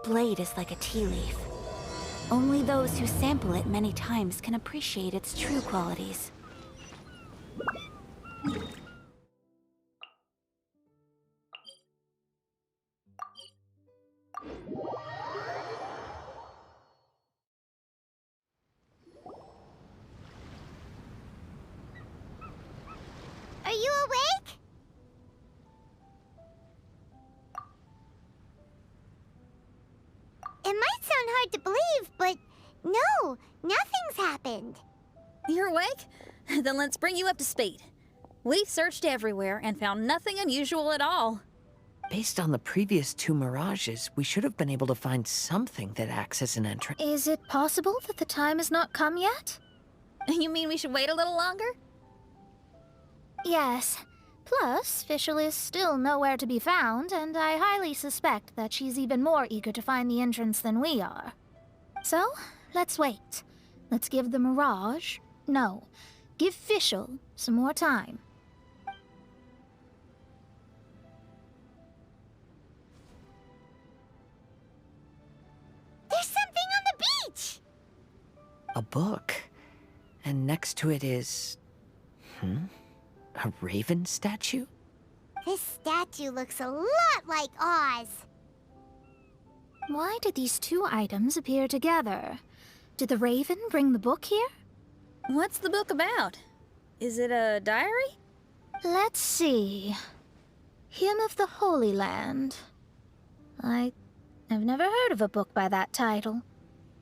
blade is like a tea leaf. Only those who sample it many times can appreciate its true qualities. Are you awake? It might sound hard to believe, but no, nothing's happened. You're awake? Then let's bring you up to speed. We've searched everywhere and found nothing unusual at all. Based on the previous 2 mirages, we should have been able to find something that acts as an entrance. Is it possible that the time has not come yet? You mean we should wait a little longer? Yes. Plus, Fischl is still nowhere to be found, and I highly suspect that she's even more eager to find the entrance than we are. So, let's wait. Let's give the Mirage... No, give Fischl some more time. There's something on the beach! A book. And next to it is... a raven statue? This statue looks a lot like Oz. Why did these 2 items appear together? Did the raven bring the book here? What's the book about? Is it a diary? Let's see. Hymn of the Holy Land. I've never heard of a book by that title.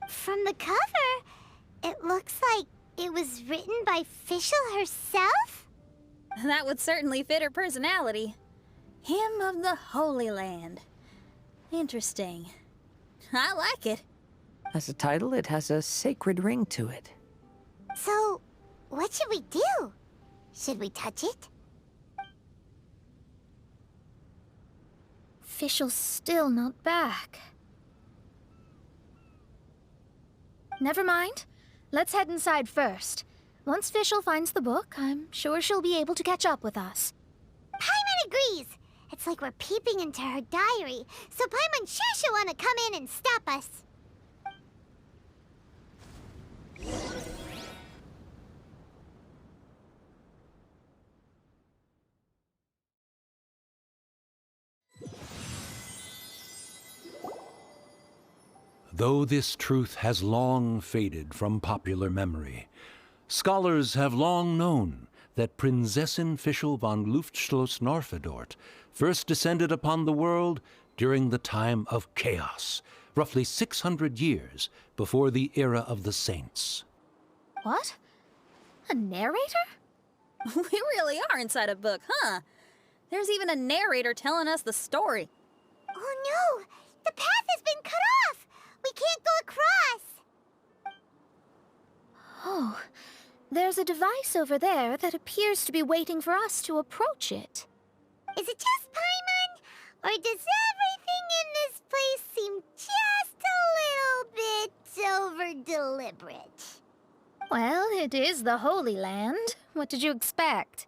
From the cover, it looks like it was written by Fischl herself? That would certainly fit her personality. Hymn of the Holy Land. Interesting. I like it. As a title, it has a sacred ring to it. So, what should we do? Should we touch it? Fischl's still not back. Never mind. Let's head inside first. Once Fischl finds the book, I'm sure she'll be able to catch up with us. Paimon agrees! It's like we're peeping into her diary, so Paimon's sure she'll want to come in and stop us. Though this truth has long faded from popular memory, scholars have long known that Prinzessin Fischl von Luftschloss-Norfedort first descended upon the world during the time of chaos, roughly 600 years before the era of the saints. What? A narrator? We really are inside a book, huh? There's even a narrator telling us the story. Oh no! The path has been cut off! We can't go across! Oh, there's a device over there that appears to be waiting for us to approach it. Is it just Paimon? Or does everything in this place seem just a little bit over-deliberate? Well, it is the Holy Land. What did you expect?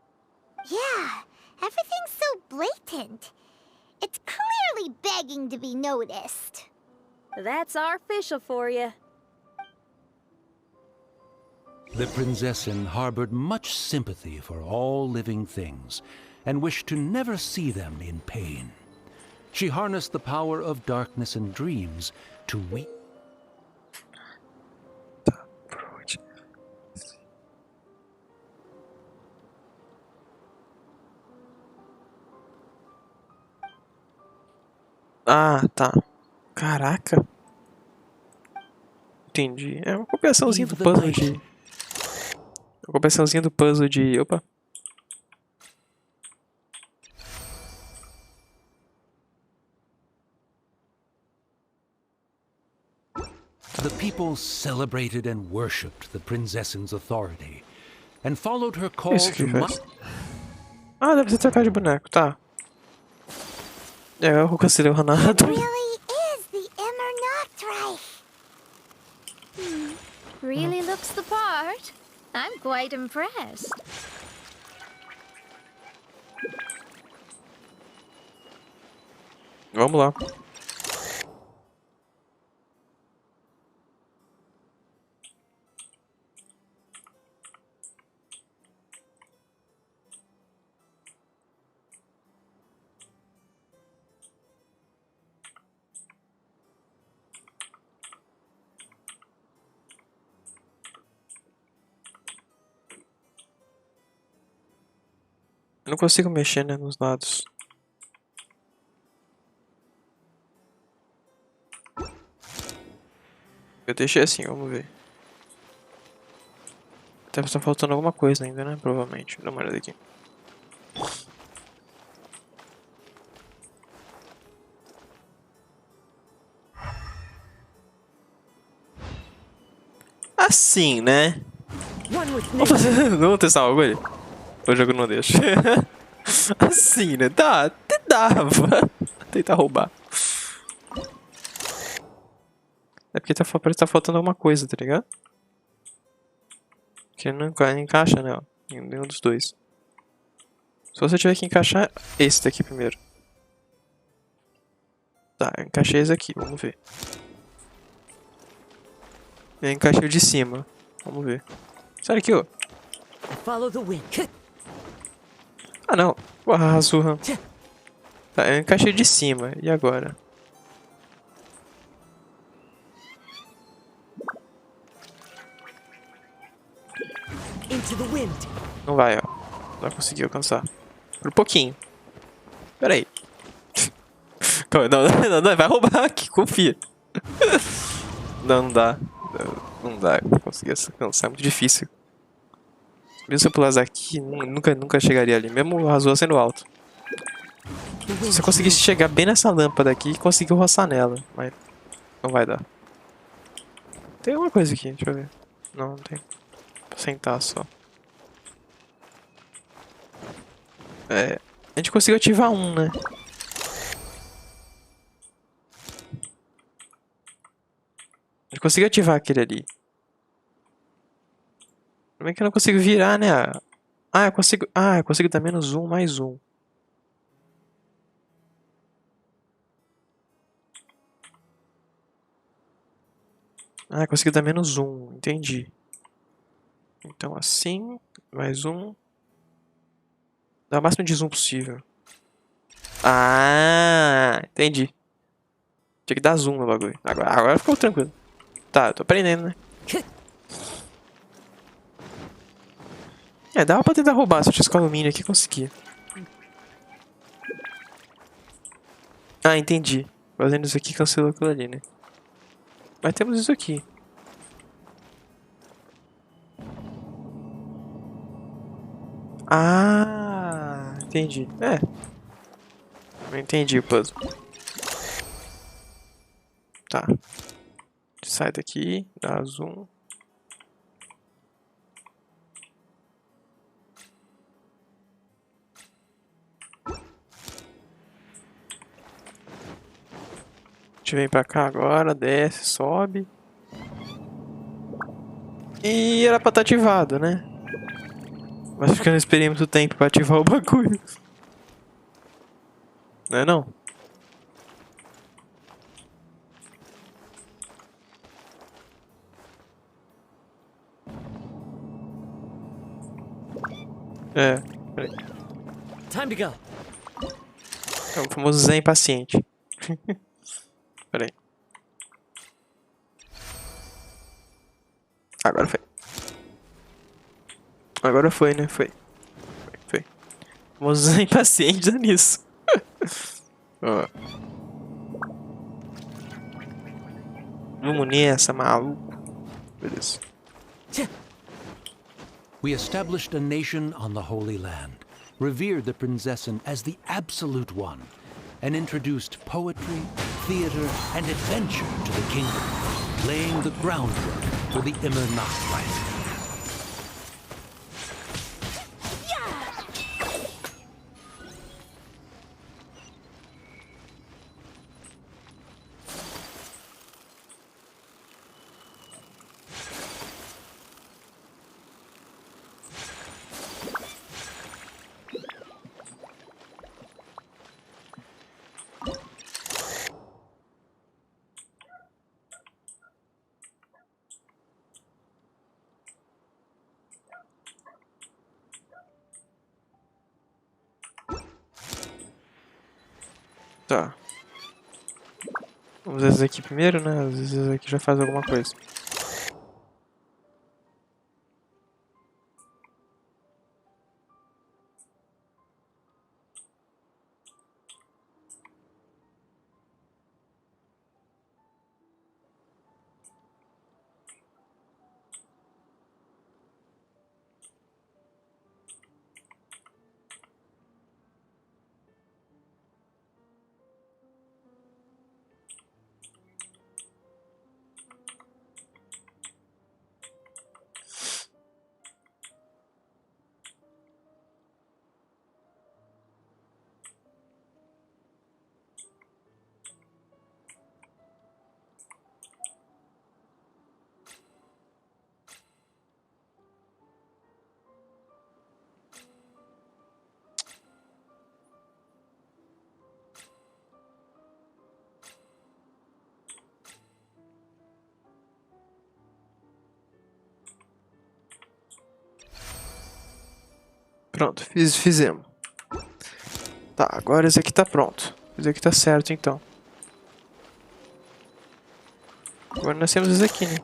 Yeah, everything's so blatant. It's clearly begging to be noticed. That's our Fischl for you. The Prinzessin harbored much sympathy for all living things and wished to never see them in pain. She harnessed the power of darkness and dreams to weep. Ah, tá. Caraca. Entendi. É uma copiaçãozinha do puzzle de... Uma copiaçãozinha do puzzle de... Opa. The people celebrated and worshipped the Prinzessin's authority and followed her call Isso que to... faz. Ah, deve ter trocado de boneco, tá. É, eu cancelei o Ronaldo. Really is the Immer Nachtreich. Really looks the part. I'm quite impressed. Vamos lá. Não consigo mexer, né, nos lados. Eu deixei assim, vamos ver. Deve estar faltando alguma coisa ainda, né? Provavelmente. Dá uma olhada aqui. Assim, né? Vamos testar uma coisa? O jogo não deixa. Assim, né? Dá, até dava. Tentar roubar. É porque parece que tá faltando alguma coisa, tá ligado? Que não encaixa, né? Ó, em nenhum dos dois. Se você tiver que encaixar esse daqui primeiro. Tá, eu encaixei esse aqui, vamos ver. Eu encaixei o de cima. Vamos ver. Sai daqui, ó. Follow the wind. Ah, não. Porra, surra. Tá, eu encaixei de cima. E agora? Into the wind. Não vai, ó. Não vai conseguir alcançar. Por um pouquinho. Pera aí. Não, vai roubar aqui, confia. Não dá. Não dá, eu não consegui alcançar, é muito difícil. Mesmo se eu pulasse aqui, nunca chegaria ali, mesmo o Azul sendo alto. Se você conseguisse chegar bem nessa lâmpada aqui, conseguiu roçar nela, mas não vai dar. Tem alguma coisa aqui, deixa eu ver. Não tem. Vou sentar só. É, a gente conseguiu ativar um, né? A gente conseguiu ativar aquele ali. Como é que eu não consigo virar, né? Ah, eu consigo. Ah, eu consigo dar menos um, mais um. Ah, eu consigo dar menos um, entendi. Então assim, mais um. Dá o máximo de zoom possível. Ah, entendi. Tinha que dar zoom no bagulho. Agora ficou tranquilo. Tá, eu tô aprendendo, né? É, dava pra tentar roubar se eu tivesse com alumínio aqui, conseguia. Ah, entendi. Fazendo isso aqui cancelou aquilo ali, né? Mas temos isso aqui. Ah, entendi. É. Não entendi o puzzle. Tá. Sai daqui, dá zoom. A gente vem pra cá agora, desce, sobe. E era pra estar ativado, né? Mas acho que eu não esperei muito tempo pra ativar o bagulho. Não é não? É, peraí. Time to go. É o famoso Zé impaciente. Peraí. Agora foi. Agora foi, né? Foi. Foi. O famoso Zé impaciente dá nisso. Ó. Vamos nessa, maluco. Beleza. We established a nation on the Holy Land, revered the Prinzessin as the absolute one, and introduced poetry, theater, and adventure to the kingdom, laying the groundwork for the Immernacht Rising. Tá. Vamos ver esse aqui primeiro, né? Às vezes esse aqui já faz alguma coisa. Pronto, fizemos. Tá, agora esse aqui tá pronto. Esse aqui tá certo, então. Agora nós temos esse aqui, né?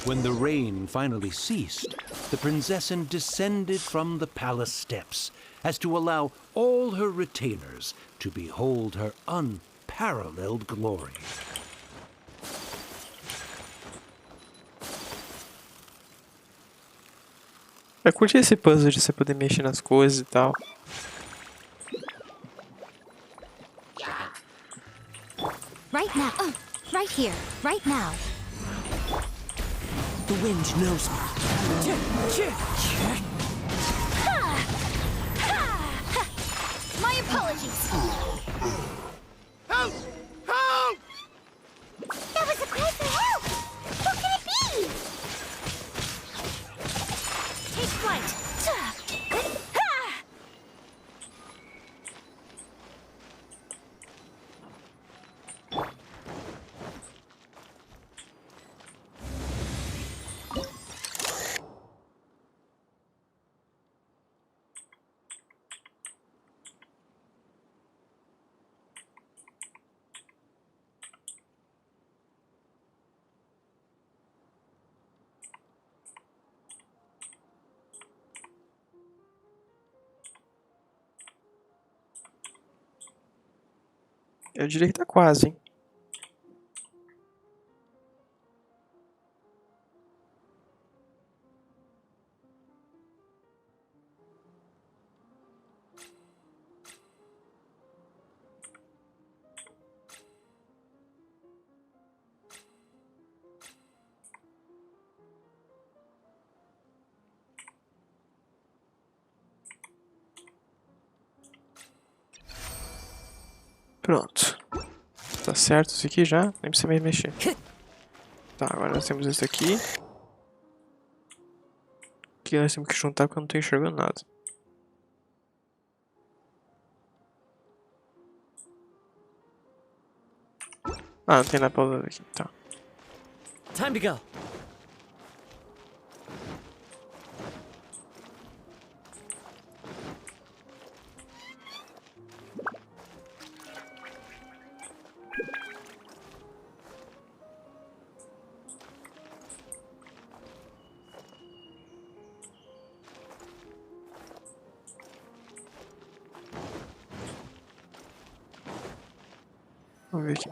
When the rain finally ceased, the Prinzessin descended from the palace steps as to allow all her retainers to behold her unparalleled glory. Eu curti esse puzzle de você poder mexer nas coisas e tal. Right now. Right here. Right now. The wind knows me. My apologies. Help! Help! That was a cry for help! Who can it be? Take flight. Eu diria que tá quase, hein? Pronto. Tá certo isso aqui já? Nem precisa mais mexer. Tá, agora nós temos esse aqui. Aqui nós temos que juntar porque eu não tô enxergando nada. Ah, não tem nada pra usar aqui. Tá. Time to go. Vamos ver aqui.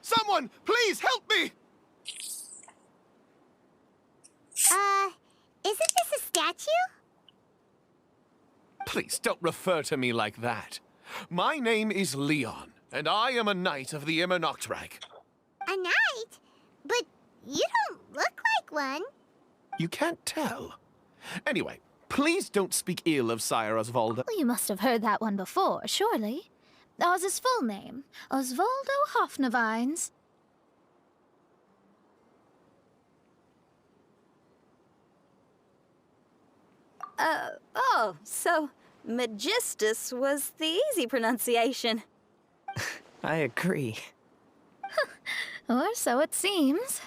Someone, please help me! Isn't this a statue? Please don't refer to me like that. My name is Leon, and I am a knight of the Immernachtreich. A knight? But you don't look like one. You can't tell. Anyway, please don't speak ill of Sire Osvaldo. Well, you must have heard that one before, surely. That was his full name, Osvaldo Hofnavines. Oh, so Magistus was the easy pronunciation. I agree. Or so it seems.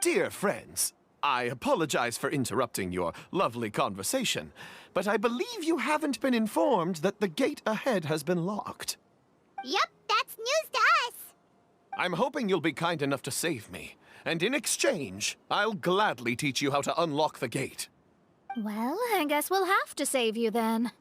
Dear friends, I apologize for interrupting your lovely conversation, but I believe you haven't been informed that the gate ahead has been locked. Yup, that's news to us. I'm hoping you'll be kind enough to save me, and in exchange, I'll gladly teach you how to unlock the gate. Well, I guess we'll have to save you then.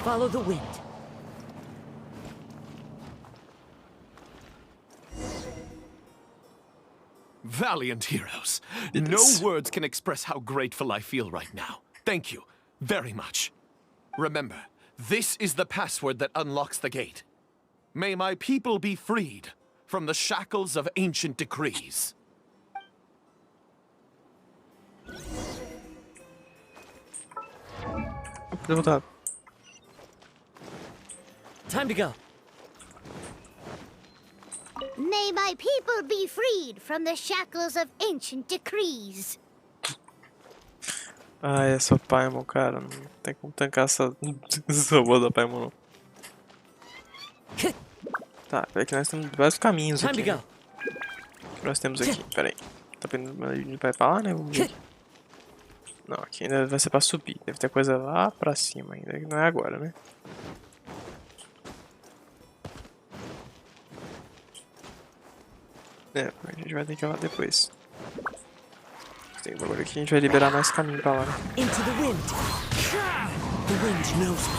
Follow the wind. Valiant heroes. Yes. No words can express how grateful I feel right now. Thank you very much. Remember, this is the password that unlocks the gate. May my people be freed from the shackles of ancient decrees. Poder voltar. Time to go. May my people be freed from the shackles of ancient decrees. Ah, é só Paimon, cara. Não tem como tancar essa voz da Paimon, não. Tá, é que nós temos vários caminhos Time aqui. to Né? go. O que nós temos aqui? Pera aí. Tá vendo? A gente vai pra lá, né? Vamos ver. Não, aqui ainda vai ser pra subir. Deve ter coisa lá pra cima ainda. Não é agora, né? É, a gente vai ter que ir lá depois. Tem um bagulho aqui, a gente vai liberar mais caminho pra lá, né? Into the wind. The wind knows me.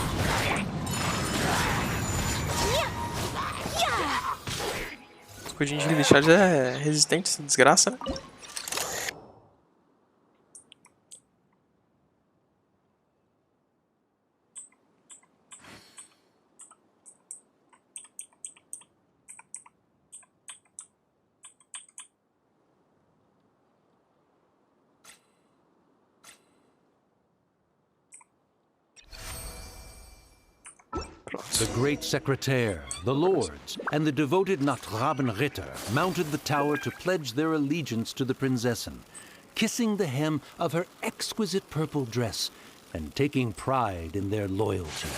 Escudinho de Lily é resistente, essa desgraça, né? The great secretaire, the lords, and the devoted Nachtrabenritter mounted the tower to pledge their allegiance to the Prinzessin, kissing the hem of her exquisite purple dress and taking pride in their loyalty.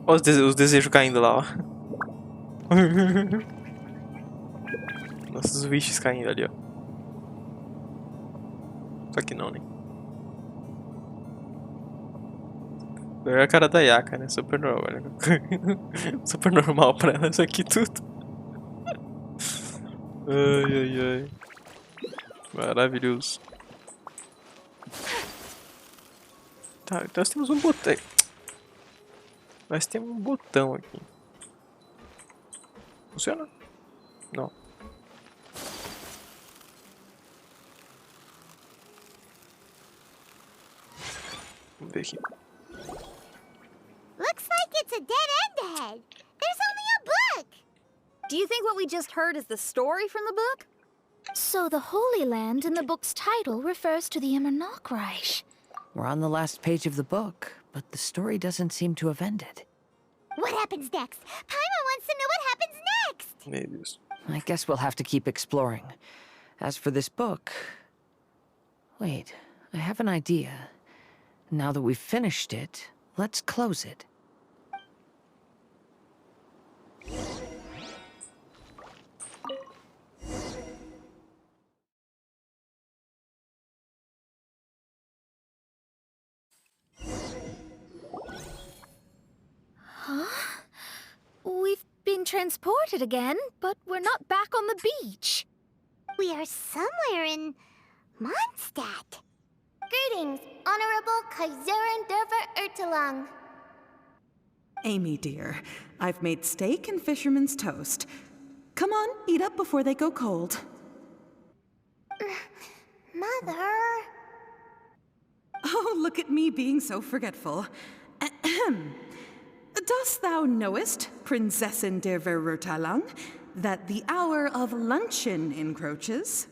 Olha os desejos caindo lá, ó. Nossos wishes caindo ali, ó. Só que não, né? Melhor a cara da Yaka, né? Super normal, né? Super normal pra ela isso aqui tudo. Ai, ai, ai. Maravilhoso. Tá, então nós temos um botão. Nós temos um botão aqui. Funciona? Não. Vamos ver aqui. Looks like it's a dead end ahead. There's only a book. Do you think what we just heard is the story from the book? So the Holy Land in the book's title refers to the Immernochreich. We're on the last page of the book, but the story doesn't seem to have ended. What happens next? Paimon wants to know what happens next. Meu Deus. I guess we'll have to keep exploring. As for this book... Wait, I have an idea. Now that we've finished it, let's close it. We've been transported again, but we're not back on the beach. We are somewhere in Mondstadt. Greetings, Honorable Kaiserin Derver Ertelang. Amy, dear, I've made steak and fisherman's toast. Come on, eat up before they go cold. Mother... Oh, look at me being so forgetful. Ahem. Dost thou knowest, Prinzessin der Verurteilung, that the hour of luncheon encroaches?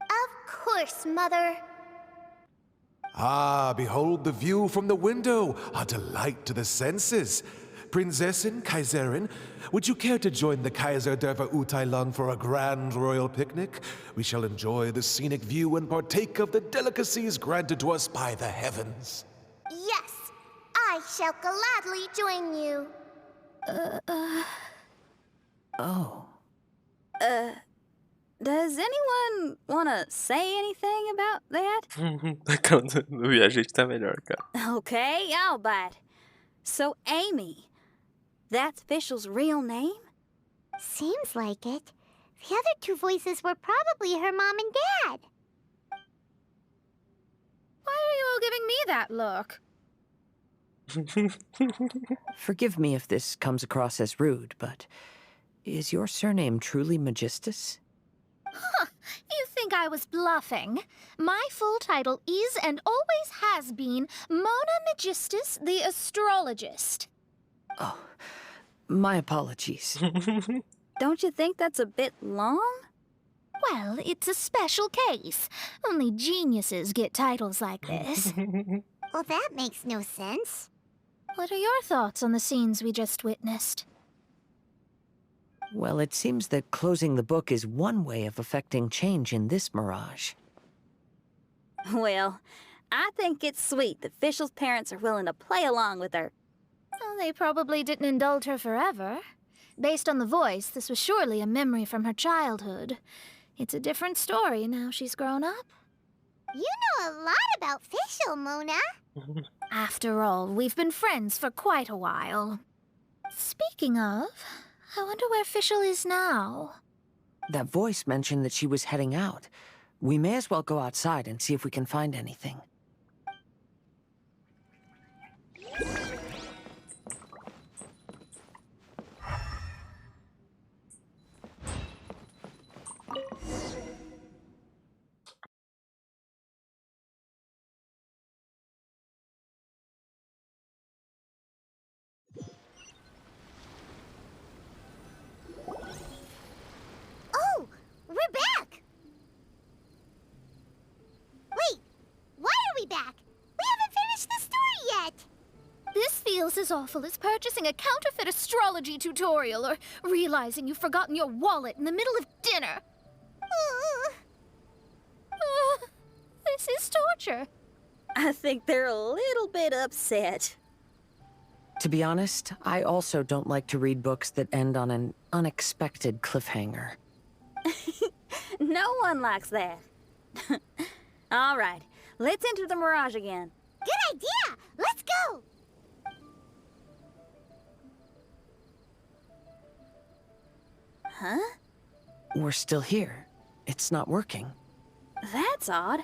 Of course, Mother. Ah, behold the view from the window, a delight to the senses. Prinzessin, Kaiserin, would you care to join the Kaiser der Verurteilung for a grand royal picnic? We shall enjoy the scenic view and partake of the delicacies granted to us by the heavens. Yes, I shall gladly join you. Oh. Does anyone want to say anything about that? A cara do viajante tá melhor, cara. Okay, I'll bite. So, Amy, that's Fischl's real name? Seems like it. The other two voices were probably her mom and dad. Why are you all giving me that look? Forgive me if this comes across as rude, but is your surname truly Magistus? You think I was bluffing? My full title is and always has been Mona Magistus the Astrologist. Oh, my apologies. Don't you think that's a bit long? Well, it's a special case. Only geniuses get titles like this. Well, that makes no sense. What are your thoughts on the scenes we just witnessed? Well, it seems that closing the book is one way of affecting change in this mirage. Well, I think it's sweet that Fischl's parents are willing to play along with her. Well, they probably didn't indulge her forever. Based on the voice, this was surely a memory from her childhood. It's a different story now she's grown up. You know a lot about Fischl, Mona. After all, we've been friends for quite a while. Speaking of, I wonder where Fischl is now. That voice mentioned that she was heading out. We may as well go outside and see if we can find anything. Oh, we're back! Wait, why are we back? We haven't finished the story yet! This feels as awful as purchasing a counterfeit astrology tutorial or realizing you've forgotten your wallet in the middle of dinner. This is torture. I think they're a little bit upset. To be honest, I also don't like to read books that end on an unexpected cliffhanger. No one likes that. All right, let's enter the Mirage again. Good idea! Let's go! Huh? We're still here. It's not working. That's odd.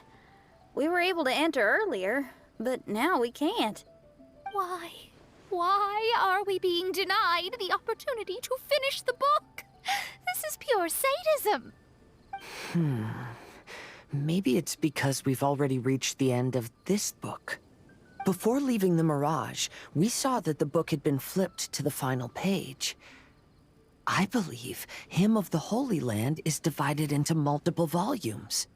We were able to enter earlier, but now we can't. Why? Why are we being denied the opportunity to finish the book? This is pure sadism. Maybe it's because we've already reached the end of this book. Before leaving the Mirage, we saw that the book had been flipped to the final page. I believe Hymn of the Holy Land is divided into multiple volumes.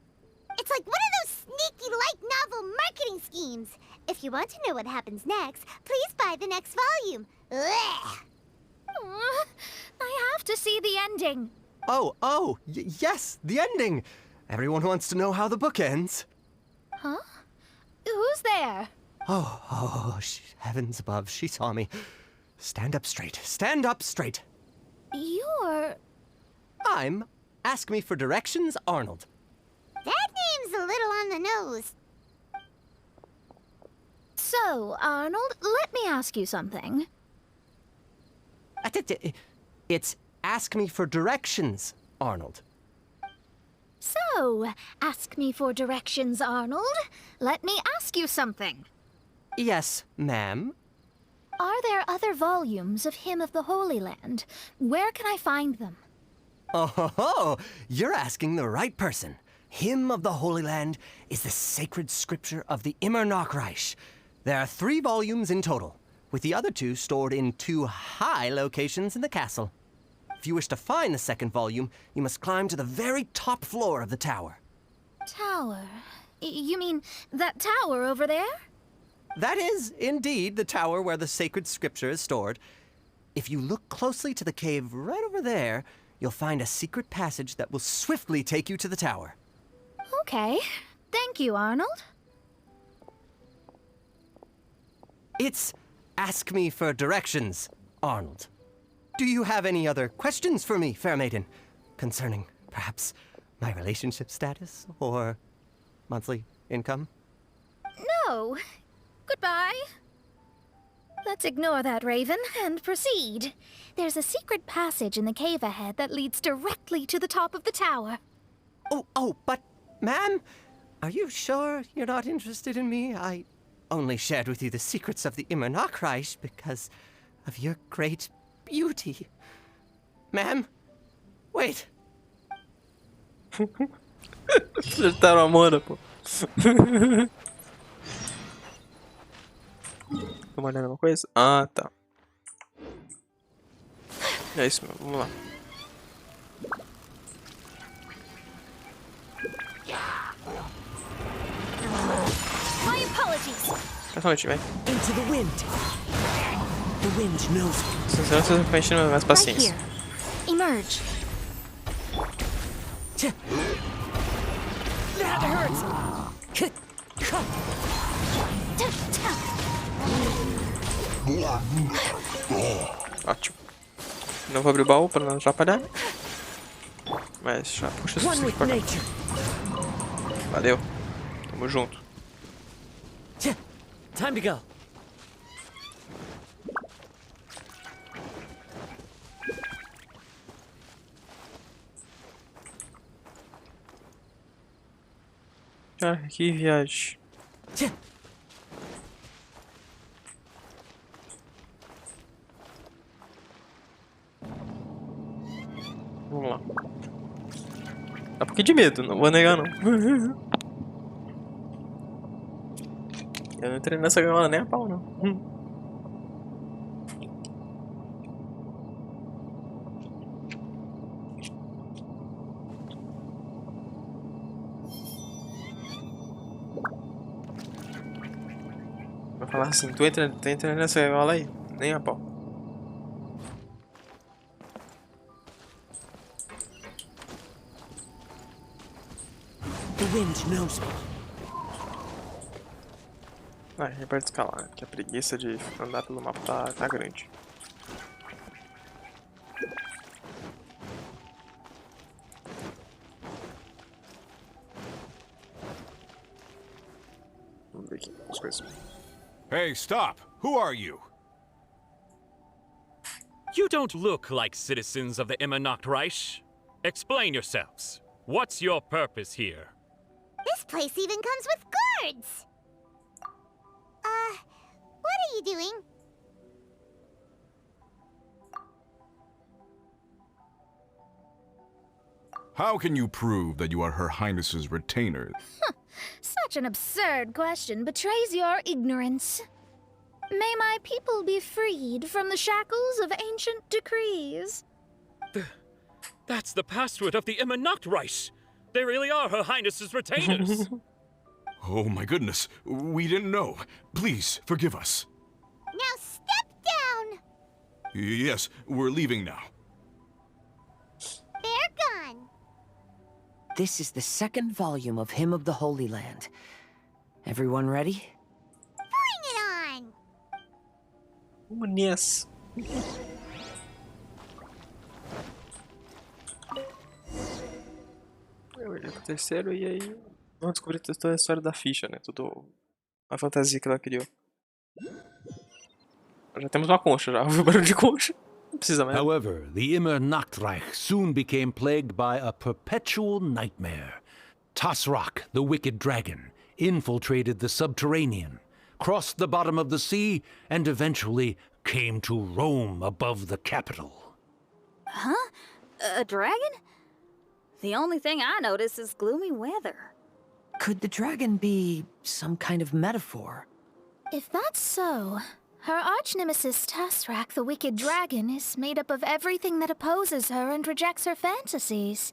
It's like one of those sneaky light novel marketing schemes. If you want to know what happens next, please buy the next volume. Ugh. I have to see the ending. Yes, the ending. Everyone wants to know how the book ends. Huh? Who's there? Heavens above, she saw me. Stand up straight, stand up straight. You're... I'm Ask Me for Directions, Arnold. That name's a little on the nose. So, Arnold, let me ask you something. It's Ask Me for Directions, Arnold. So, ask me for directions, Arnold. Let me ask you something. Yes, ma'am. Are there other volumes of Hymn of the Holy Land? Where can I find them? Oh, you're asking the right person. Hymn of the Holy Land is the sacred scripture of the Immer Nachreich. There are 3 volumes in total, with the other 2 stored in 2 high locations in the castle. If you wish to find the second volume, you must climb to the very top floor of the tower. Tower? You mean that tower over there? That is, indeed, the tower where the sacred scripture is stored. If you look closely to the cave right over there, you'll find a secret passage that will swiftly take you to the tower. Okay. Thank you, Arnold. It's Ask Me for Directions, Arnold. Do you have any other questions for me, fair maiden? Concerning, perhaps, my relationship status or monthly income? No. Goodbye. Let's ignore that, Raven, and proceed. There's a secret passage in the cave ahead that leads directly to the top of the tower. But, ma'am, Are you sure you're not interested in me? I only shared with you the secrets of the Immernachtreich because of your great beauty. Ma'am? Wait. Acertaram a Mona, pô. Tô olhando alguma coisa? Ah, tá. É isso mesmo, vamos lá. My apologies. Calma, vai. Into the wind. The wind knows me. Senão vocês vão enchendo mais Right paciência. here. Emerge. That hurts. Ótimo. Não vou abrir o baú pra não atrapalhar. Mas já puxa isso One with pra cá. nature. Valeu. Tamo junto. Time to go. Ah, que viagem. Vamos lá. Dá um pouquinho de medo, não vou negar não. Eu não entrei nessa gaiola nem a pau não. Vai falar assim, tu entra nessa gaiola aí, nem a pau. The wind knows me. Ah, a gente pode escalar, né? Que a preguiça de andar pelo mapa tá grande. Vamos ver aqui as coisas. Hey, stop! Who are you? You don't look like citizens of the Immernachtreich. Explain yourselves. What's your purpose here? This place even comes with guards! What are you doing? How can you prove that you are Her Highness's retainers? Such an absurd question betrays your ignorance. May my people be freed from the shackles of ancient decrees. That's the password of the Immernachtreich. They really are Her Highness's retainers. Oh my goodness, we didn't know. Please, forgive us. Now step down! Yes, we're leaving now. They're gone. This is the second volume of Hymn of the Holy Land. Everyone ready? Bring it on! Yes. Eu olhei pro terceiro e aí vamos descobrir toda a história da ficha, né? Toda a fantasia que ela criou. Já temos uma concha, já ouviu o barulho de concha. Não precisa mais. However, the Immernachtreich soon became plagued by a perpetual nightmare. Tasrak, the wicked dragon, infiltrated the subterranean, crossed the bottom of the sea, and eventually came to roam above the capital. Huh? A dragon? The only thing I notice is gloomy weather. Could the dragon be some kind of metaphor? If that's so, her arch-nemesis Tasrak, the wicked dragon, is made up of everything that opposes her and rejects her fantasies.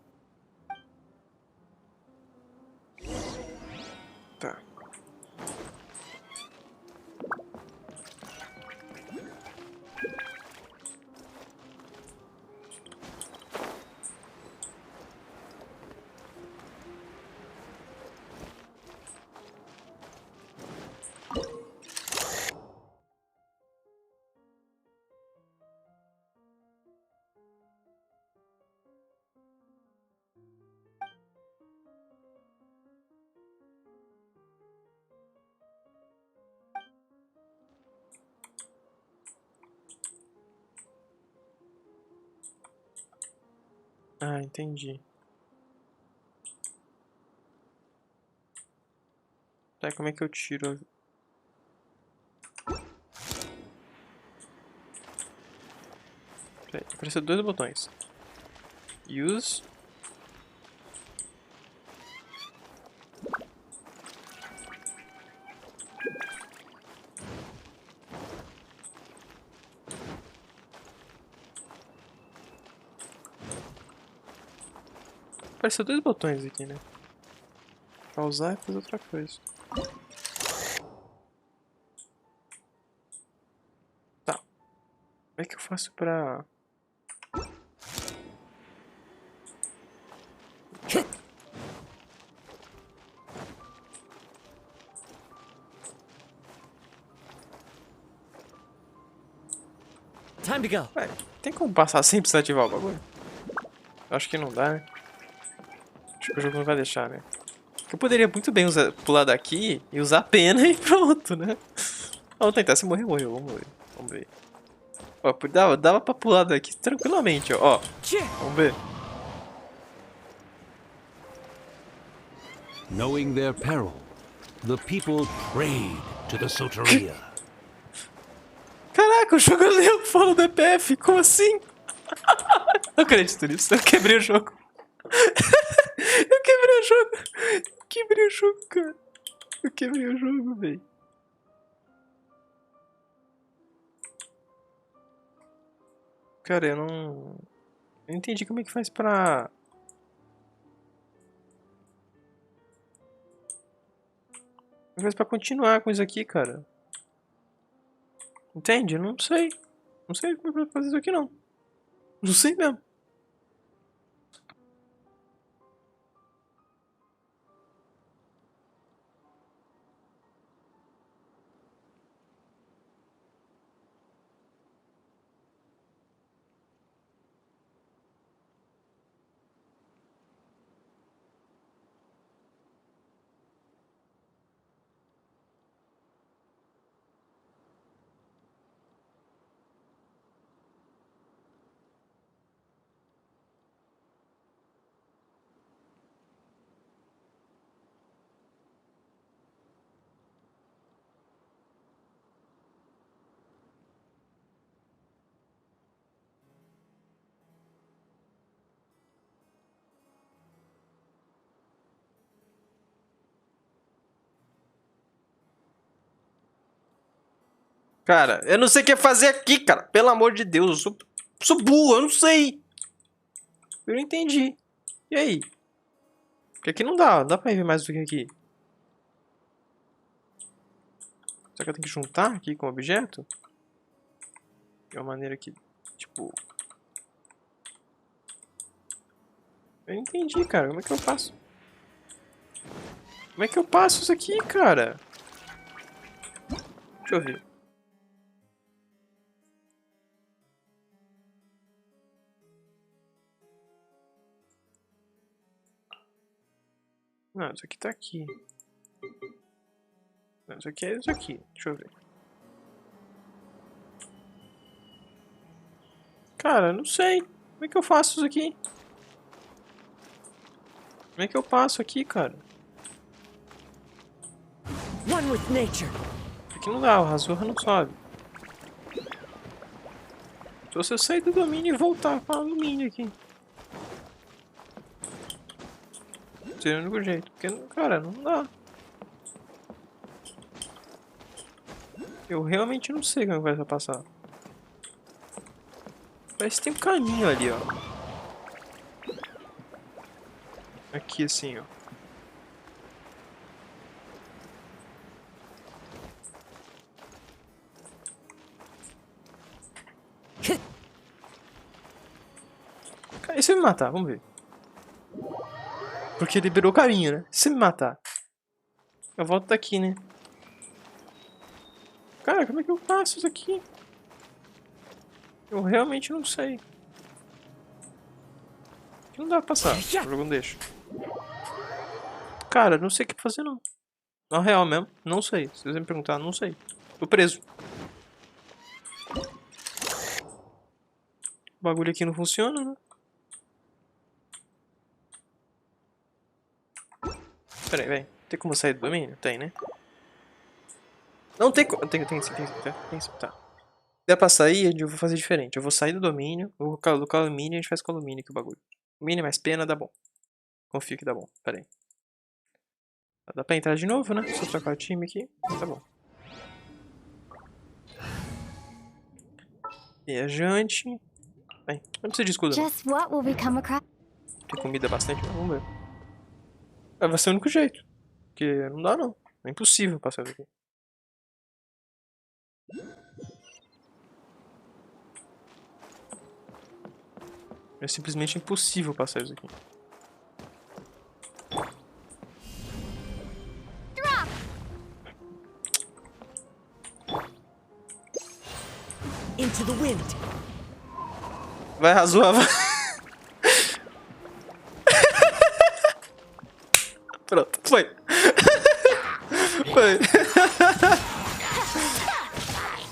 Tá. Ah, entendi. Tá, como é que eu tiro? Apareceu 2 botões. Use. Apareceu 2 botões aqui, né? Pausar e fazer outra coisa. Tá. Como é que eu faço pra... Time to go. Ué, tem como passar sem precisar ativar o bagulho? Acho que não dá, né? Acho que o jogo não vai deixar, né? Eu poderia muito bem pular daqui e usar a pena e pronto, né? Vamos tentar. Se morrer, morreu. Vamos ver. Vamos ver. Ó, dava pra pular daqui tranquilamente, ó. Vamos ver. Knowing their peril, the people prayed to the Soteria. Caraca, o jogo leu fora do EPF. Como assim? Não acredito nisso. Eu quebrei o jogo. Eu quebrei o jogo. Quebrei o jogo, cara. Eu quebrei o jogo, velho. Cara, eu não entendi como é que faz pra... Como faz pra continuar com isso aqui, cara? Entende? Eu não sei. Não sei como é que fazer isso aqui, não. Não sei mesmo. Cara, eu não sei o que fazer aqui, cara. Pelo amor de Deus, eu sou burro, eu não sei. Eu não entendi. E aí? Porque aqui não dá pra ver mais do que aqui. Será que eu tenho que juntar aqui com o objeto? De uma maneira que, tipo... Eu não entendi, cara. Como é que eu faço? Como é que eu passo isso aqui, cara? Deixa eu ver. Não, isso aqui tá aqui. Não, isso aqui é isso aqui. Deixa eu ver. Cara, não sei. Como é que eu faço isso aqui? Como é que eu passo aqui, cara? One with nature. Aqui não dá, o Razorra não sobe. Então se eu sair do domínio e voltar para o domínio aqui. Seria o único jeito. Porque, cara, não dá. Eu realmente não sei como vai passar. Parece que tem um caminho ali, ó. Aqui assim, ó. E se eu me matar? Vamos ver. Porque liberou o carinho, né? Se me matar, eu volto daqui, né? Cara, como é que eu faço isso aqui? Eu realmente não sei. Não dá pra passar. O jogo não deixa. Cara, não sei o que fazer, não. Na real mesmo, não sei. Se você me perguntar, não sei. Tô preso. O bagulho aqui não funciona, né? Peraí, vem. Tem como sair do domínio? Tem, né? Não tem como. Tem sim, tá. Se der pra sair, eu vou fazer diferente. Eu vou sair do domínio, vou colocar o alumínio e a gente faz com alumínio aqui o bagulho. Alumínio mais pena dá bom. Confio que dá bom. Pera aí. Dá pra entrar de novo, né? Só trocar o time aqui. Tá bom. Viajante. Bem, não precisa de escudo, não. Just what will we come across? Tem comida bastante, mas vamos ver. Vai ser o único jeito. Porque não dá, não. É impossível passar isso aqui. É simplesmente impossível passar isso aqui. Into the wind. Vai, razoar, vai. Pronto, foi. Foi.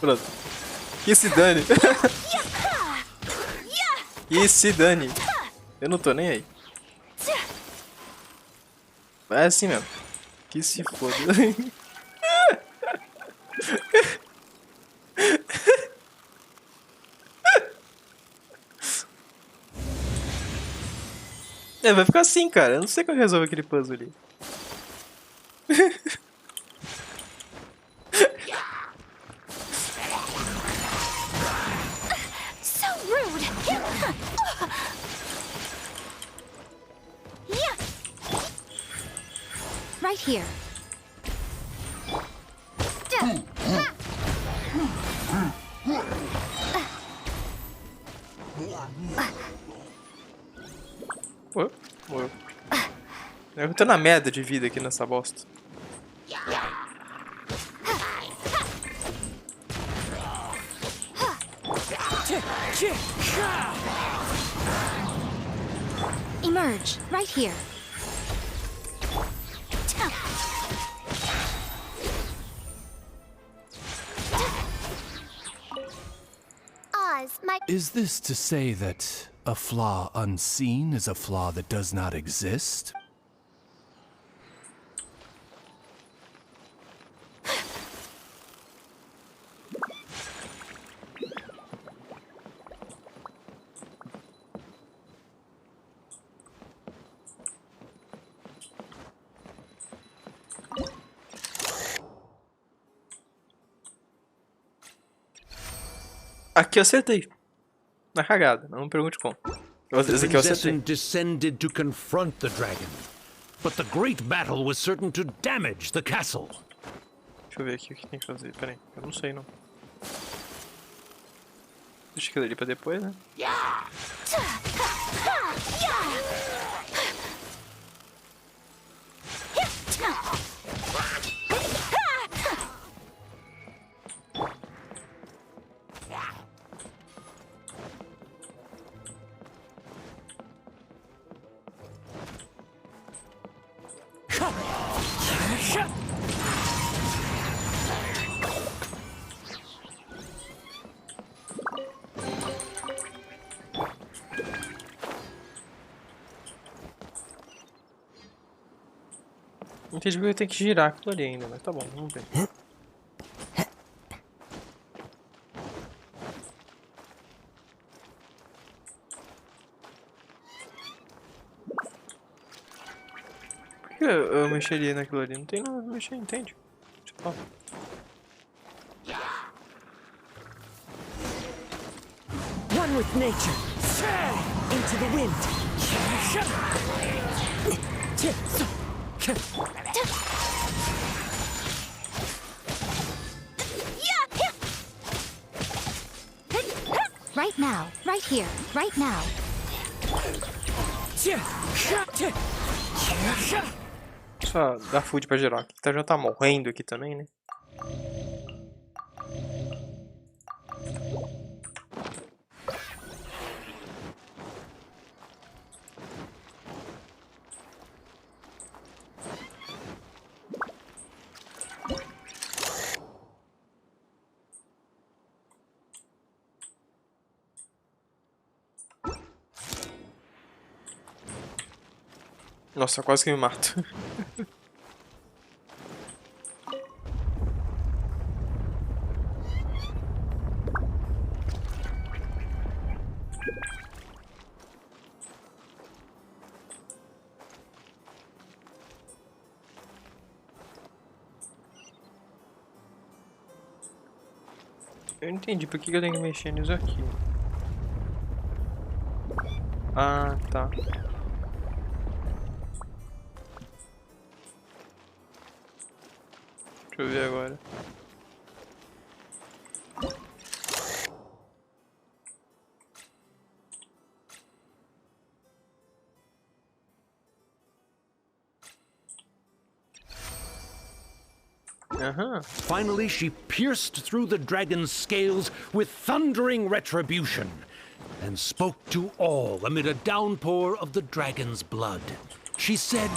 Pronto. Que se dane. Que se dane. Eu não tô nem aí. É assim mesmo. Que se foda. É, vai ficar assim, cara. Eu não sei como resolve aquele puzzle ali. So rude! Right here. Ué, morreu. Eu tô na merda de vida aqui nessa bosta. Emerge. Right here. Oz, my Is this to say that a flaw unseen is a flaw that does not exist? Aqui eu acertei. Na cagada, não me pergunte como. Esse aqui eu acertei. Princessin descended to confront the dragon, but the great battle was certain to damage the castle. Deixa eu ver aqui o que tem que fazer. Pera aí, eu não sei não. Deixa aquilo ali pra depois, né? Não entendi porque eu tenho que girar aquilo ali ainda, mas tá bom, vamos ver. Por que eu mexeria naquilo ali? Não tem nada a mexer, entende? Deixa eu falar. One with nature. Into the wind. Right now. Right here. Right now. Só dar food pra geral aqui, que já tá morrendo aqui também, né? Nossa, quase que me mato. Eu não entendi por que eu tenho que mexer nisso aqui. Ah, tá. Deixa eu ver agora. Finally, she pierced through the dragon's scales with thundering retribution and spoke to all amid a downpour of the dragon's blood. She said,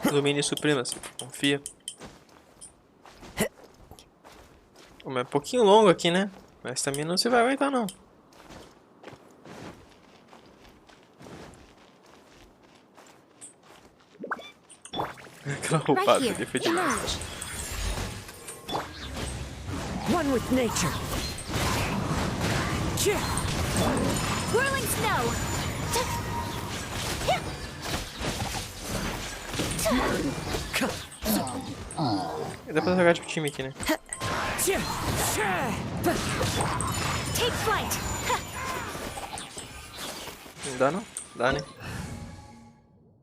Domínio Supremacy, confia. Mas é um pouquinho longo aqui, né? Mas também não se vai aguentar, não. Aquela roubada ali foi demais. One with nature. Whirling snow. Dá pra jogar de time aqui, né? Take flight. Não dá, não? Dá, né?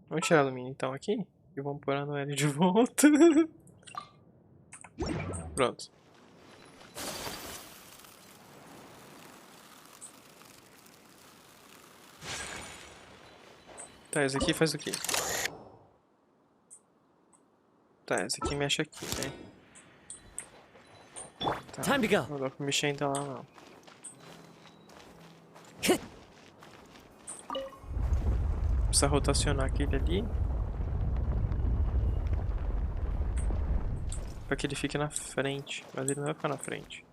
Vamos tirar alumínio então aqui e vamos pôr a Noelle de volta. Pronto. Tá, esse aqui faz o quê? Tá, esse aqui mexe aqui, né? Tá, Time to go. não dá pra mexer ainda lá, não. Precisa rotacionar aquele ali. Pra que ele fique na frente. Mas ele não vai ficar na frente.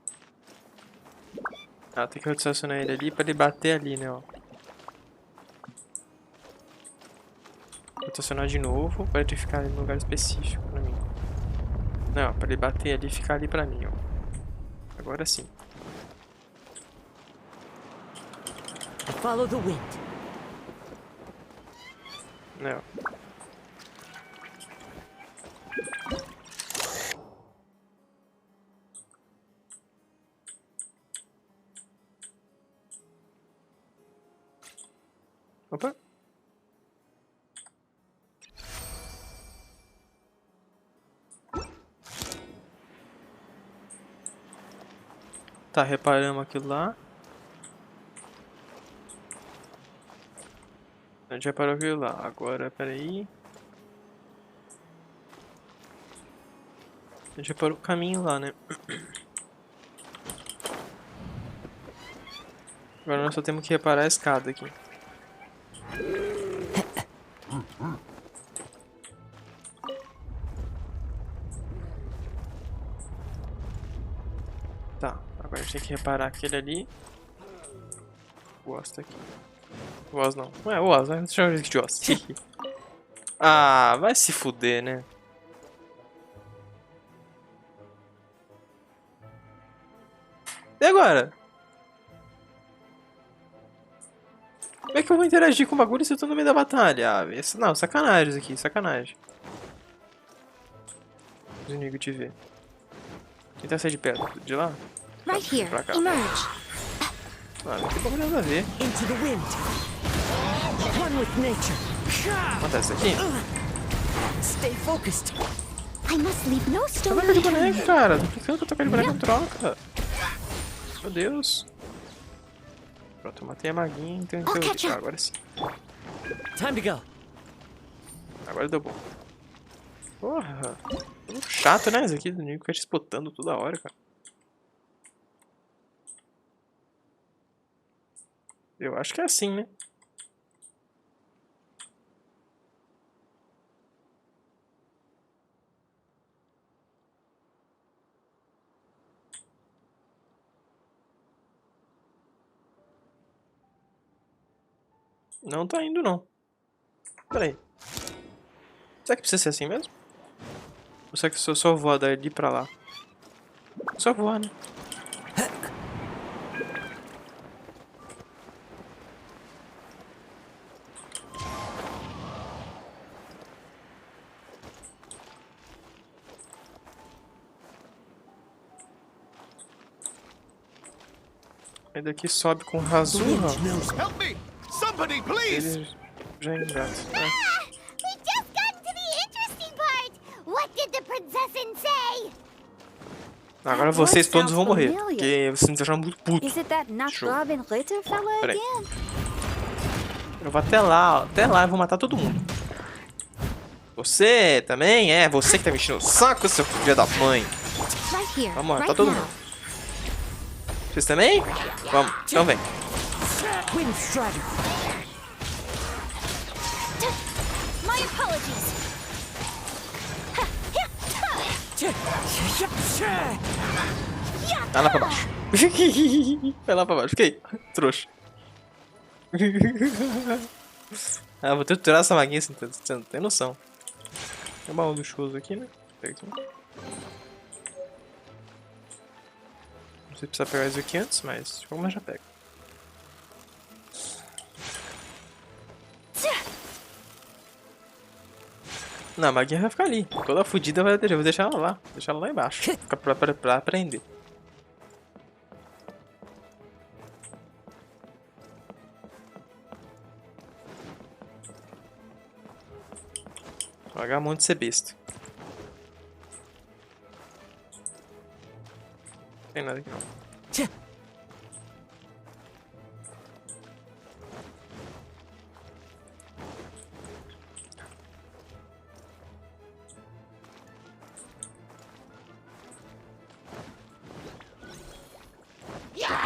Ah, tem que rotacionar ele ali pra ele bater ali, né, ó. Rotacionar de novo pra ele ficar em um lugar específico pra mim. Não, pra ele bater ali e ficar ali pra mim, ó. Agora sim. Follow the wind. Não. Opa. Tá, reparamos aquilo lá. A gente reparou aquilo lá. Agora, peraí. A gente reparou o caminho lá, né? Agora nós só temos que reparar a escada aqui. Tá, agora a gente tem que reparar aquele ali. O Oz tá aqui. O Oz não. Não é o Oz, né? Deixa eu ver de Oz. Ah, vai se fuder, né? E agora? Como é que eu vou interagir com o bagulho se eu tô no meio da batalha? Ah, isso, não, sacanagem isso aqui, sacanagem. Os inimigos te ver. Tentar sair de perto, de lá? Right here. Pra cá. Emerge. Ah, não tem bagulho nada a ver. Into the wind. One with nature. Acontece aqui. Stay focused. I must leave no stone Troca de unturned. boneco, cara. Por que eu tô tocando de boneco em troca? Meu Deus. Pronto, eu matei a maguinha, então agora sim. Time to go. Agora deu bom. Porra. Muito chato, né? Esse aqui do Nico fica disputando toda hora, cara. Eu acho que é assim, né? Não tá indo, não. Pera aí. Será que precisa ser assim mesmo? Ou será que se eu só voar dali pra lá? Só voar, né? Aí daqui sobe com Razurra. Help me! Somebody, please! Ele já engata. Né? We just got to the interesting part! What did the princessin say? Agora vocês todos vão morrer, porque vocês me deixaram muito puto. Is it that Nakgobin Ritter fella Peraí. again? Eu vou até lá, ó. Até lá eu vou matar todo mundo. Você também? É, você que tá me enchendo o saco, seu filho da mãe. Right here, Vamos matar right todo now. mundo. Vocês também? Vamos, então vem. My apologies. Vai lá pra baixo. Vai lá pra baixo. Fiquei. Trouxa. Ah, vou triturar essa maguinha, você não tem noção. Tem um baú luxuoso aqui, né? Pega aqui. Não sei se precisa pegar isso aqui antes, mas de qualquer já pega. Não, a maguinha vai ficar ali. Toda fodida eu vou deixar ela lá. Deixar ela lá embaixo. Fica pra aprender. Largar a mão de ser besta. Não tem nada aqui não.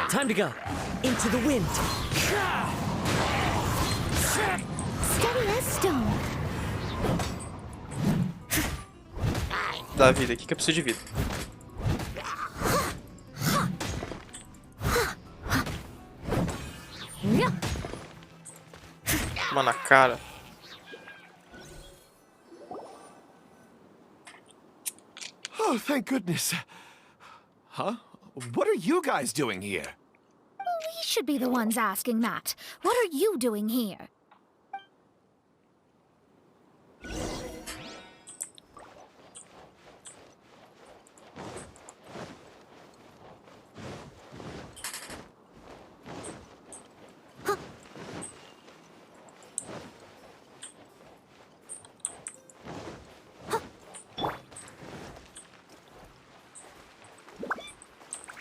Time to go. Into the wind. Steady as stone. Dá vida aqui que eu preciso de vida. Toma na cara. Oh, thank goodness. Huh? What are you guys doing here? We should be the ones asking that. What are you doing here?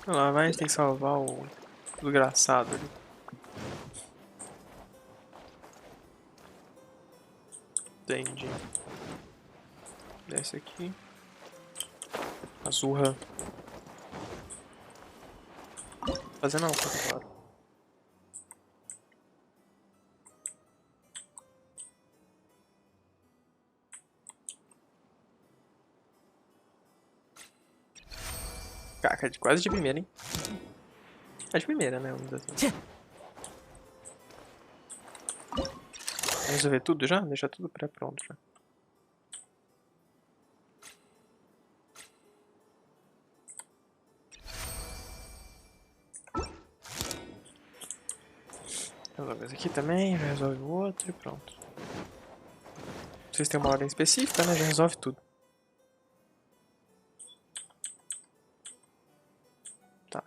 Lá vai, a gente tem que salvar o desgraçado ali. Entendi. Desce aqui. Azurra. Fazer não, claro. Caca, quase de primeira, hein? É de primeira, né? Vamos dizer assim. Vamos resolver tudo já? Deixar tudo pré-pronto já. Resolve esse aqui também, já resolve o outro e pronto. Vocês têm uma ordem específica, né? Já resolve tudo. Tá.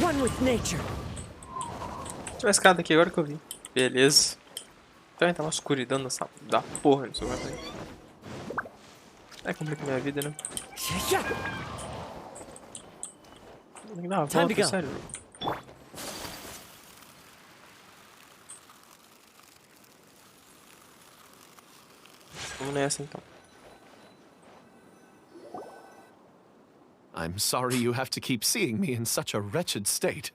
One with nature. Tinha uma escada aqui agora que eu vi. Beleza. Então tá uma escuridão nessa da porra nesse lugar aí. É complica minha vida, né? Tem que dar uma volta, sério. Vamos nessa então. I'm sorry you have to keep seeing me in such a wretched state.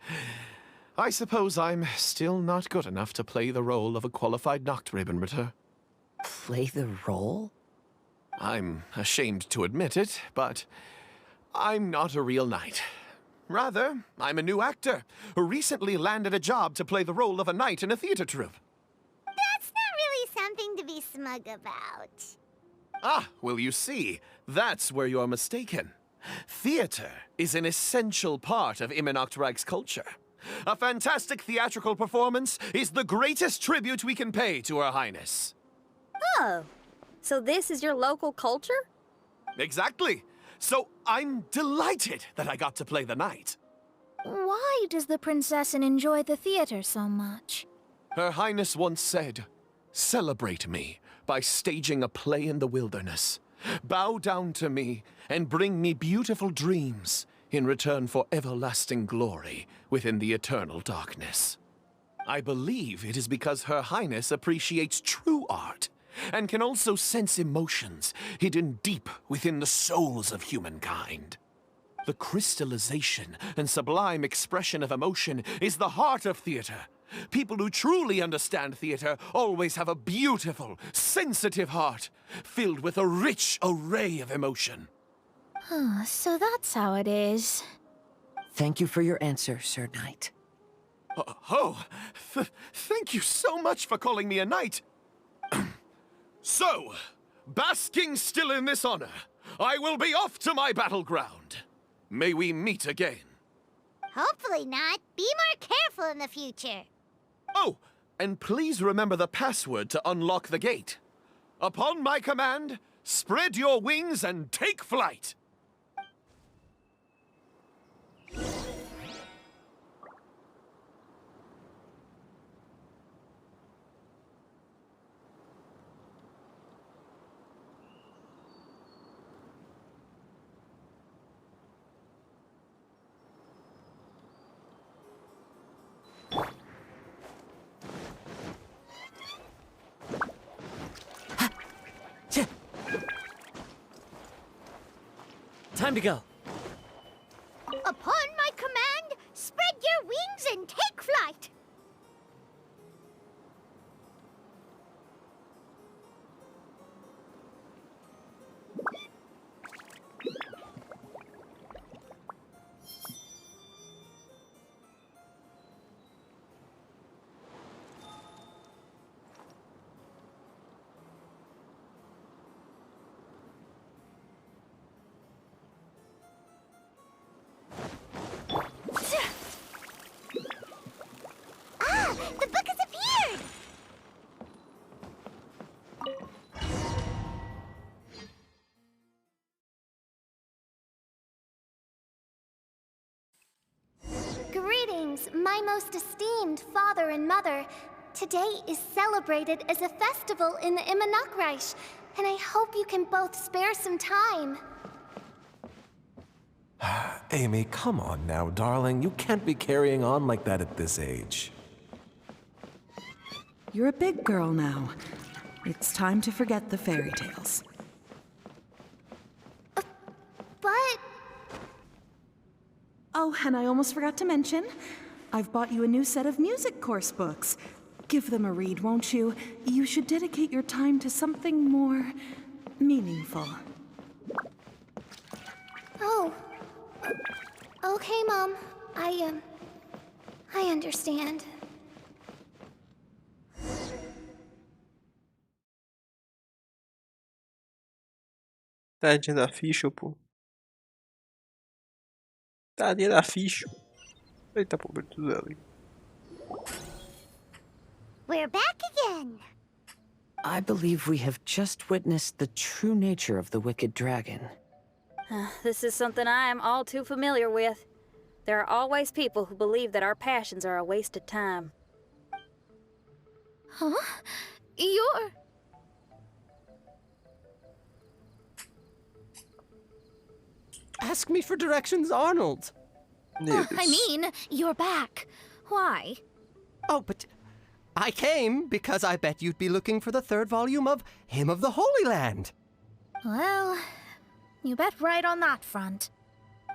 I suppose I'm still not good enough to play the role of a qualified Nachtrebenritter. Play the role? I'm ashamed to admit it, but I'm not a real knight. Rather, I'm a new actor who recently landed a job to play the role of a knight in a theater troupe. That's not really something to be smug about. Ah, well, you see, that's where you're mistaken. Theater is an essential part of Immernachtreich's culture. A fantastic theatrical performance is the greatest tribute we can pay to Her Highness. Oh, so this is your local culture? Exactly. So I'm delighted that I got to play the knight. Why does the princessin enjoy the theater so much? Her Highness once said, "Celebrate me by staging a play in the wilderness. Bow down to me and bring me beautiful dreams in return for everlasting glory within the eternal darkness." I believe it is because Her Highness appreciates true art and can also sense emotions hidden deep within the souls of humankind. The crystallization and sublime expression of emotion is the heart of theater. People who truly understand theater always have a beautiful, sensitive heart, filled with a rich array of emotion. So that's how it is. Thank you for your answer, Sir Knight. Thank you so much for calling me a knight. So, basking still in this honor, I will be off to my battleground. May we meet again. Hopefully not. Be more careful in the future. Oh, and please remember the password to unlock the gate. Upon my command, spread your wings and take flight. Time to go. Upon my command, spread your wings and take flight. The book has appeared! Greetings, my most esteemed father and mother. Today is celebrated as a festival in the Immernachtreich, and I hope you can both spare some time. Amy, come on now, darling. You can't be carrying on like that at this age. You're a big girl now. It's time to forget the fairy tales. But... Oh, and I almost forgot to mention, I've bought you a new set of music course books. Give them a read, won't you? You should dedicate your time to something more meaningful. Oh. Okay, Mom. I understand. Tadinha da ficha, pô. Tadinha da ficha. Eita, pobreza dela. We're back again. I believe we have just witnessed the true nature of the wicked dragon. This is something I am all too familiar with. There are always people who believe that our passions are a waste of time. Huh? You're... Ask me for directions, Arnold. I mean, you're back. Why? Oh, but I came because I bet you'd be looking for the third volume of Hymn of the Holy Land. Well, you bet right on that front.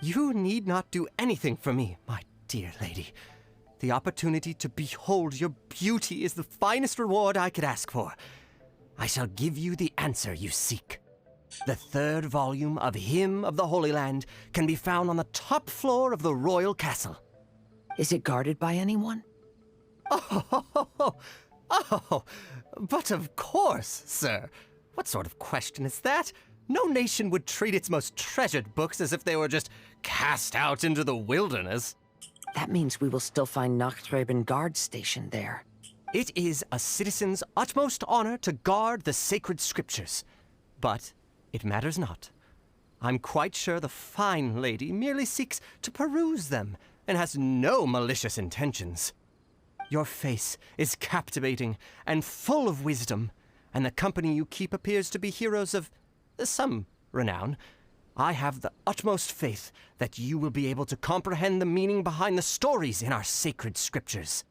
You need not do anything for me, my dear lady. The opportunity to behold your beauty is the finest reward I could ask for. I shall give you the answer you seek. The third volume of Hymn of the Holy Land can be found on the top floor of the royal castle. Is it guarded by anyone? Oh, but of course, sir. What sort of question is that? No nation would treat its most treasured books as if they were just cast out into the wilderness. That means we will still find Nachthreben guards stationed there. It is a citizen's utmost honor to guard the sacred scriptures. But it matters not. I'm quite sure the fine lady merely seeks to peruse them and has no malicious intentions. Your face is captivating and full of wisdom, and the company you keep appears to be heroes of some renown. I have the utmost faith that you will be able to comprehend the meaning behind the stories in our sacred scriptures.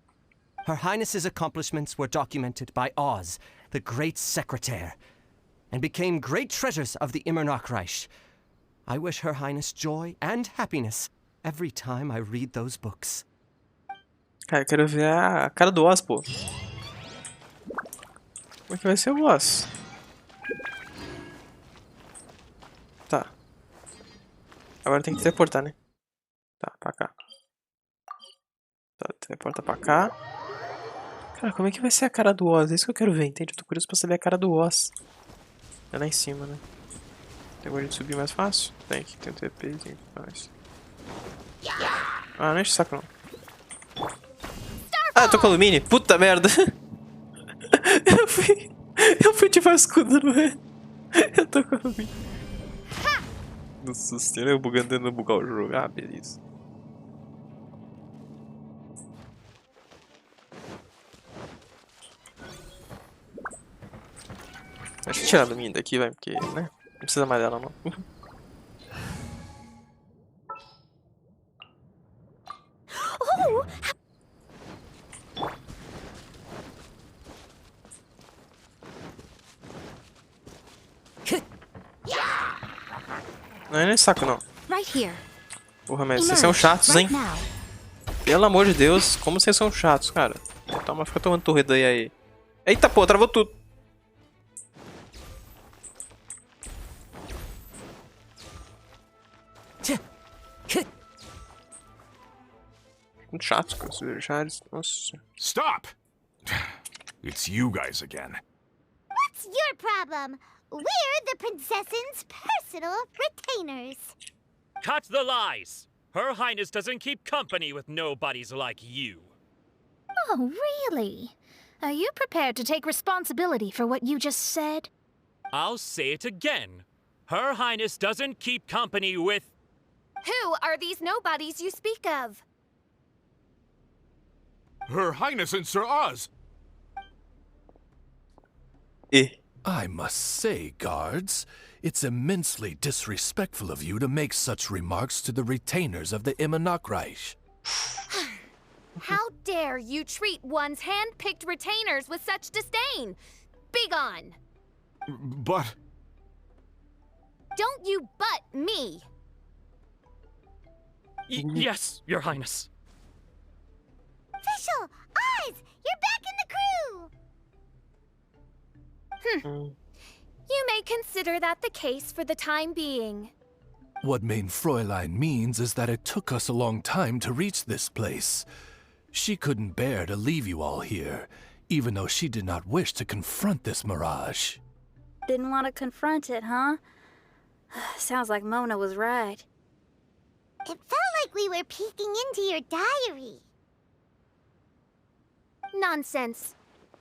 Her Highness's accomplishments were documented by Oz, the great secretaire, and became great treasures of the Immernachtreich. I wish Her Highness joy and happiness every time I read those books. Cara, eu quero ver a cara do Oz, pô. Como é que vai ser o Oz? Tá. Agora tem que teleportar, né? Tá, pra cá. Tá, teleporta pra cá. Cara, como é que vai ser a cara do Oz? É isso que eu quero ver, entende? Eu tô curioso pra saber a cara do Oz. É lá em cima, né? Tem como a gente subir mais fácil? Tem aqui, tem um TP e tem mais. Ah, não enche o saco não. Ah, eu tô com alumínio? Puta merda! Eu fui de vascuda, não é? Eu tô com alumínio. No susto, né? Eu tentando bugar o jogo. Ah, beleza. Deixa eu tirar a alumínio daqui, vai, porque, né? Não precisa mais dela, não. Não é nem saco, não. Porra, mas vocês são chatos, hein? Pelo amor de Deus, como vocês são chatos, cara. Toma, fica tomando torrida aí. Eita, pô, travou tudo. Muito chato, cara, esses Charizards. Nossa. Stop! It's you guys again. What's your problem? We're the princess's personal retainers. Cut the lies! Her Highness doesn't keep company with nobodies like you. Oh, really? Are you prepared to take responsibility for what you just said? I'll say it again. Her Highness doesn't keep company with... Who are these nobodies you speak of? Her Highness and Sir Oz! I must say, guards, it's immensely disrespectful of you to make such remarks to the retainers of the Immernachtreich. How dare you treat one's hand-picked retainers with such disdain? Begone! But... Don't you butt me! Yes, Your Highness. Fischl! Oz! You're back in the crew! You may consider that the case for the time being. What Mein Fräulein means is that it took us a long time to reach this place. She couldn't bear to leave you all here, even though she did not wish to confront this mirage. Didn't want to confront it, huh? Sounds like Mona was right. It felt like we were peeking into your diary. Nonsense.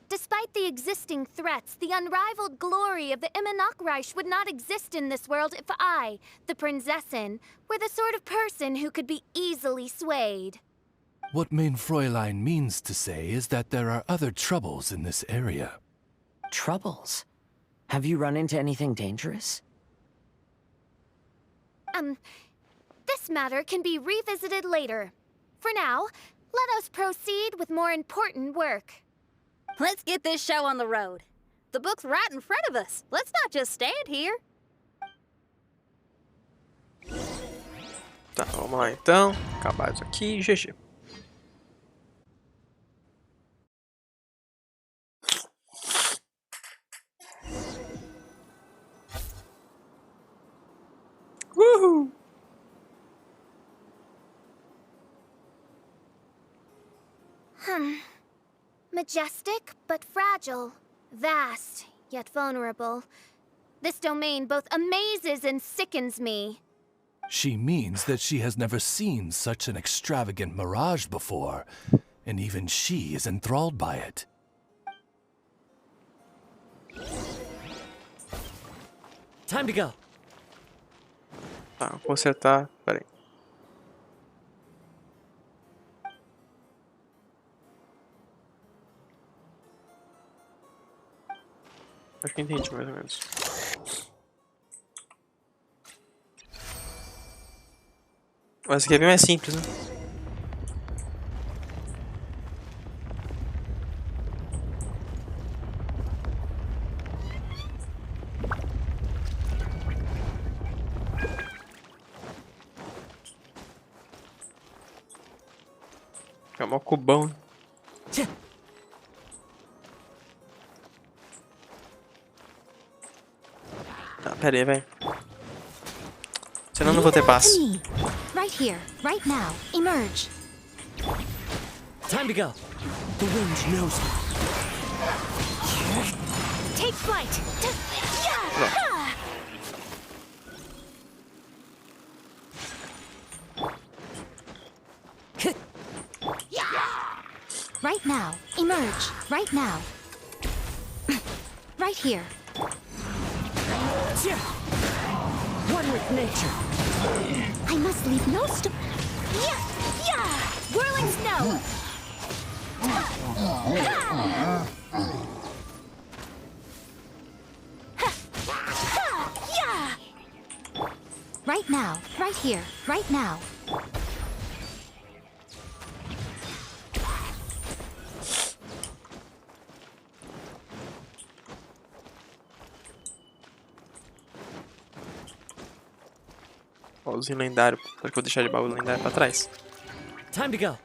Despite the existing threats, the unrivaled glory of the Immernachtreich would not exist in this world if I, the Prinzessin, were the sort of person who could be easily swayed. What Mein Fräulein means to say is that there are other troubles in this area. Troubles? Have you run into anything dangerous? This matter can be revisited later. For now, let us proceed with more important work. Let's get this show on the road. The book's right in front of us. Let's not just stand here. Tá, vamos lá então. Acabar isso aqui e GG. Majestic but fragile. Vast yet vulnerable. This domain both amazes and sickens me. She means that she has never seen such an extravagant mirage before, and even she is enthralled by it. Time to go. Tá, vou consertar. Pera aí. Acho que entendi mais ou menos. Mas aqui é bem mais simples, né? É mó cubão. Tá, pera aí, vai. Senão eu não vou ter paz. Right here, right now. Emerge. Time to go. The wind knows me. Take flight. Right now. Emerge. Right now. Right here. One with nature. I must leave no stone. Whirling snow. Right now. Right here. Right now. Baúzinho lendário. Será que eu vou deixar de baú lendário pra trás? Time to go.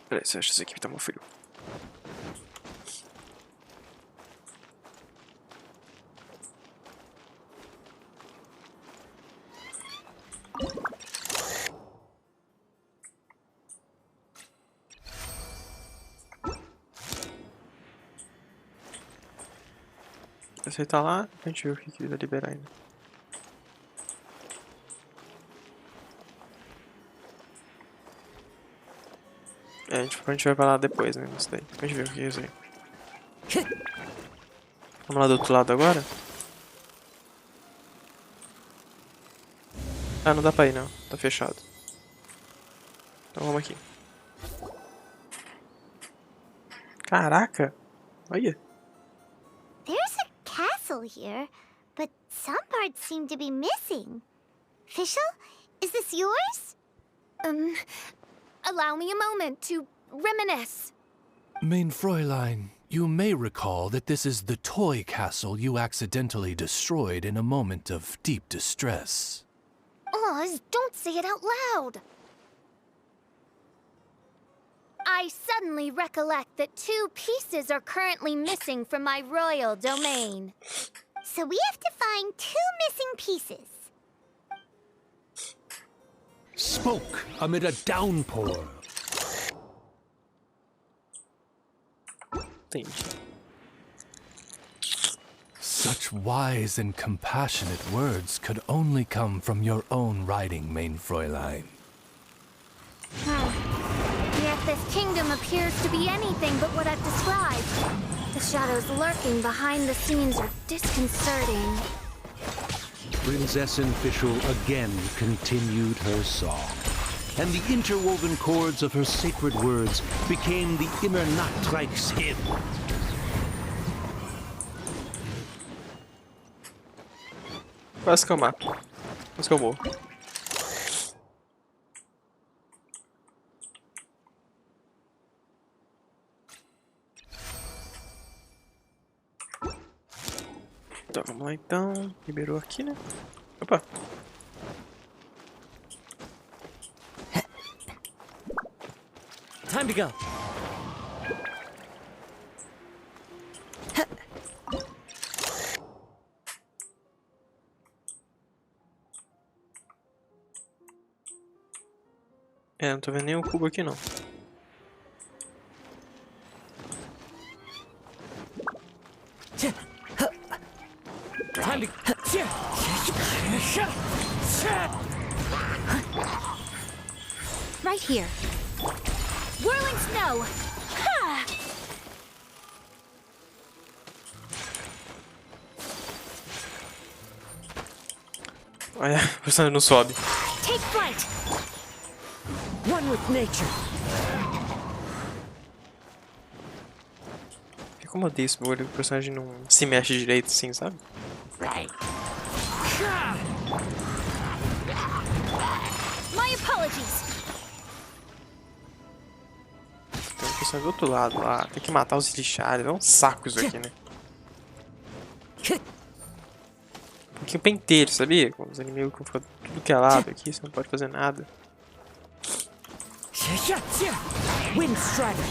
Peraí, eu acho que esse aqui tá muito frio. Aceitar lá, a gente vê o que vai liberar ainda. É, a gente vai pra lá depois, né? Isso daí. A gente vê o que é isso aí. Vamos lá do outro lado agora? Ah, não dá pra ir não. Tá fechado. Então vamos aqui. Caraca! Olha! There's a castle here, but some parts seem to be missing. Fischl, is this yours? Allow me a moment to reminisce. Mein Fräulein, you may recall that this is the toy castle you accidentally destroyed in a moment of deep distress. Oz, don't say it out loud. I suddenly recollect that 2 pieces are currently missing from my royal domain. So we have to find 2 missing pieces. Smoke amid a downpour. Entendi. Such wise and compassionate words could only come from your own writing, mein Fräulein. Yet this kingdom appears to be anything but what I've described. The shadows lurking behind the scenes are disconcerting. Prinzessin Fischl again continued her song, and the interwoven chords of her sacred words became the Immer Nachtreich's hymn. Quase que eu mato. Quase que eu morro. Então, vamos lá então. Liberou aqui, né? Opa! Time to go. É, não tô vendo nenhum cubo aqui não. Right here. Whirling snow! Ha! Olha, o personagem não sobe. Take flight! One with nature. Fica como eu odeio esse meu olho, o personagem não se mexe direito assim, sabe? My apologies! Tem um personagem do outro lado lá, tem que matar os lixares, é um saco isso aqui, né? Um pouquinho pentelho, sabia? Com os inimigos que ficam tudo que é lado aqui, você não pode fazer nada. Wind Strider.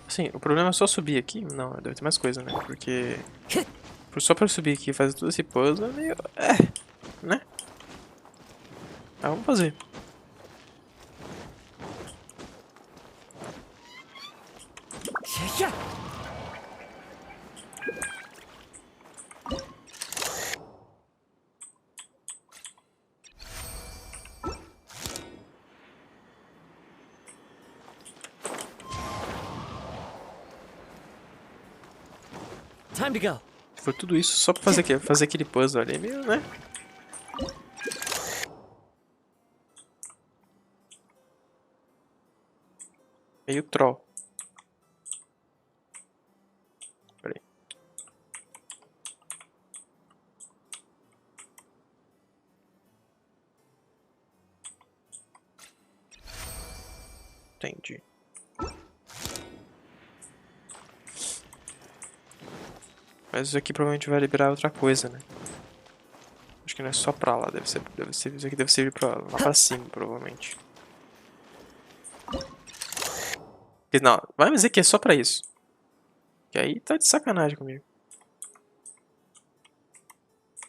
Assim, o problema é só subir aqui? Não, deve ter mais coisa, né? Porque só pra eu subir aqui e fazer todo esse puzzle é meio... né? Mas vamos fazer. Time to go. Foi tudo isso só pra fazer aquele puzzle ali, meio, né? Meio troll. Peraí. Entendi. Mas isso aqui provavelmente vai liberar outra coisa, né? Acho que não é só pra lá, deve ser isso aqui deve servir pra lá pra cima, provavelmente. Não, vai me dizer que é só pra isso. Que aí tá de sacanagem comigo.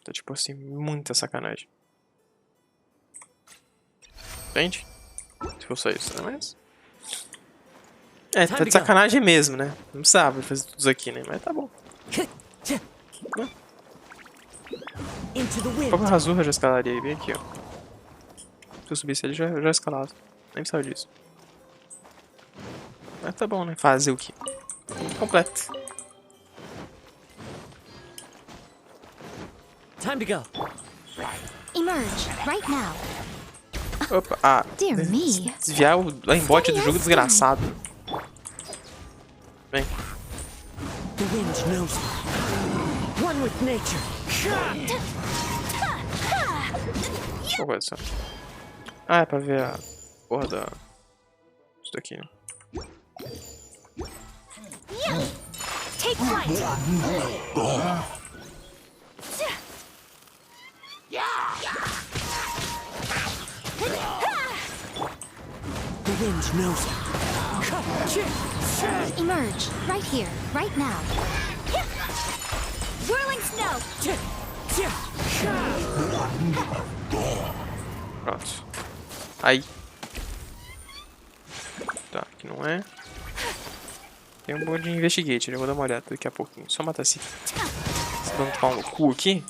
Tá tipo assim, muita sacanagem. Entende? Se for só isso, né? Mas... é, tá de sacanagem mesmo, né? Não precisava fazer tudo isso aqui, né? Mas tá bom. O próprio Razurra já escalaria aí, bem aqui, ó. Se eu subisse ele, já escalava. Nem precisava disso. Mas tá bom, né? Fazer o quê? Completo. Time to go. Emerge right now. Opa, ah. Dear me. Desviar o embote do jogo desgraçado. Vem. The wind knows me. One with nature. Qual coisa só? Ah, é pra ver a porra da... isso daqui, né? Take flight. The wind knows me. Emerge right here, right now. Whirling snow. Pronto. Aí. Tá, aqui não é. Tem um monte de investigate, eu vou dar uma olhada daqui a pouquinho. Só matar esse dono tomar no cu aqui.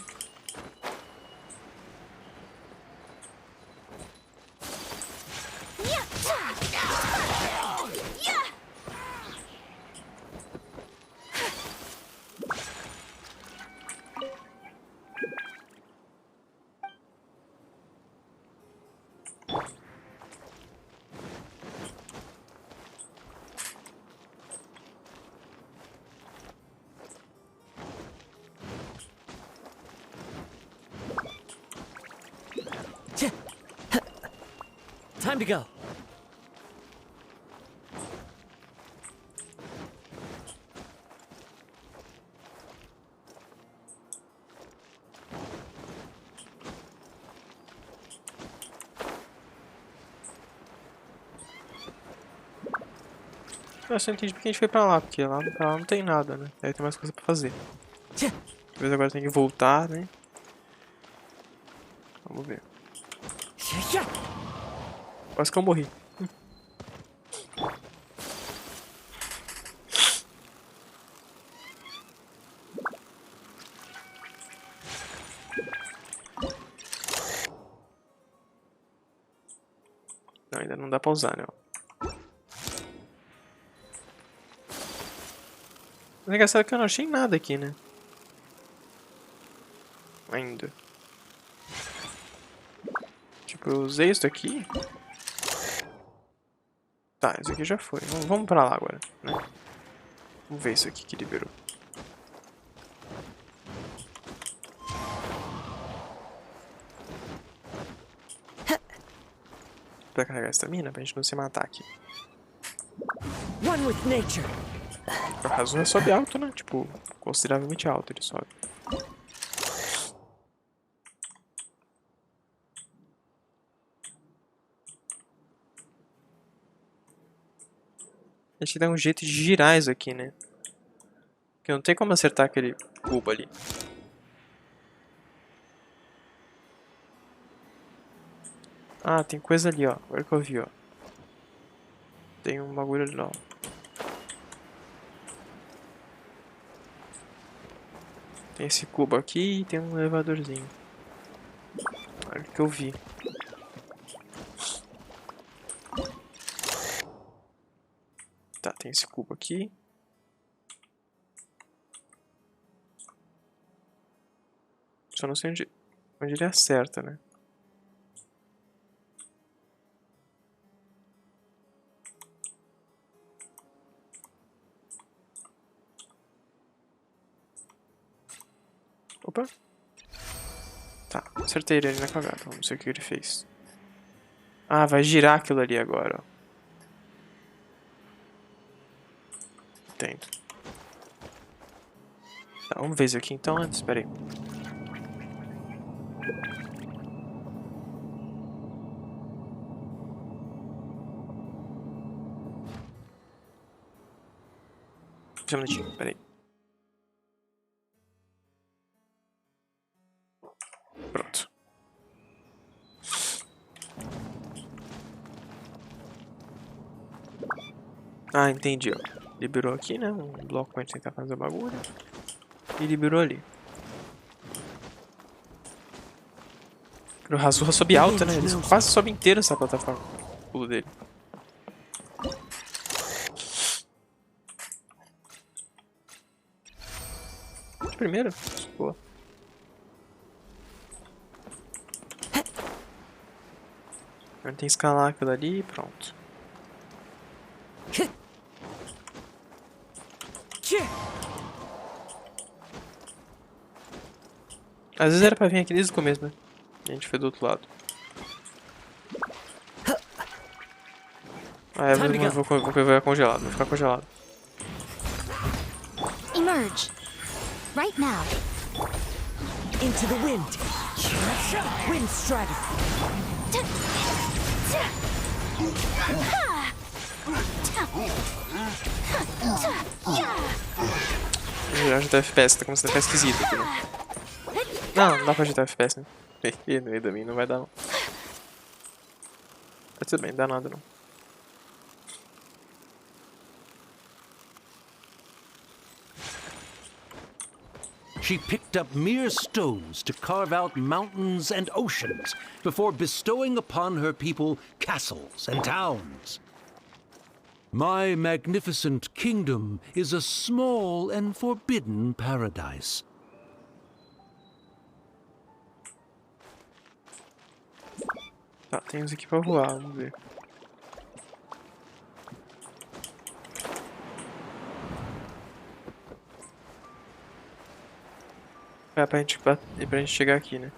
Time to go. Eu só entendi porque a gente foi pra lá, porque lá não tem nada, né? Aí tem mais coisa pra fazer. Talvez agora tenha que voltar, né? Vamos ver. Quase que eu morri. Não, ainda não dá pra usar, né? Mas é engraçado que eu não achei nada aqui, né? Ainda. Tipo, eu usei isso daqui. Tá, isso aqui já foi. Vamos pra lá agora, né? Vamos ver isso aqui que liberou. Pra carregar essa mina, pra gente não se matar aqui. One with nature. O Razor sobe alto, né? Tipo, consideravelmente alto ele sobe. A gente dá um jeito de girar isso aqui, né? Porque não tem como acertar aquele cubo ali. Ah, tem coisa ali, ó. Agora que eu vi, ó. Tem um bagulho ali, ó. Tem esse cubo aqui e tem um elevadorzinho. Olha o que eu vi. Tá, tem esse cubo aqui. Só não sei onde ele acerta, né? Opa. Tá, acertei ele ali na cagada. Vamos ver o que ele fez. Ah, vai girar aquilo ali agora, ó. Entendo. Tá, vamos ver isso aqui então antes, espera aí. Só um minutinho, espera aí. Pronto. Ah, entendi, ó. Liberou aqui, né? Um bloco pra gente tentar fazer o bagulho. E liberou ali. O Razor sobe alto, né? Ele quase sobe inteiro essa plataforma. O pulo dele. De primeiro? Boa. Agora tem que escalar aquilo ali e pronto. Às vezes era pra vir aqui desde o começo, né? E a gente foi do outro lado. Ah, eu vou congelado, vou ficar congelado. Emerge. Right now. Into the wind. Wind strike. Ajuda FPS, tá começando a ficar esquisito aqui, né? Não dá pra ajudar FPS, né? No meio da minha não vai dar, não. Mas tudo bem, não dá nada, não. She picked up mere stones to carve out mountains and oceans before bestowing upon her people castles and towns. My magnificent kingdom is a small and forbidden paradise. Tá, tem uns aqui pra voar, vamos ver. É pra gente chegar aqui, né?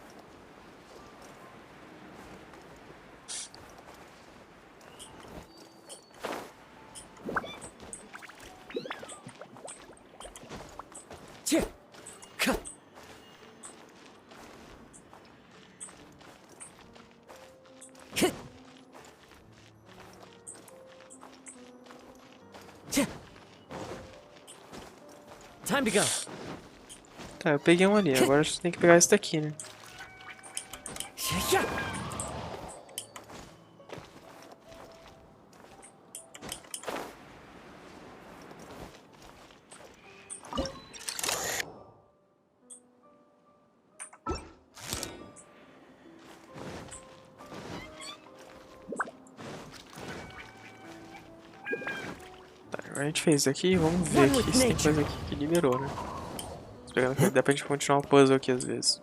Time to go. Tá, eu peguei um ali. Agora a gente tem que pegar esse daqui, né? A gente fez aqui, vamos ver aqui se tem coisa aqui que liberou, né? Dá pra gente continuar o puzzle aqui às vezes.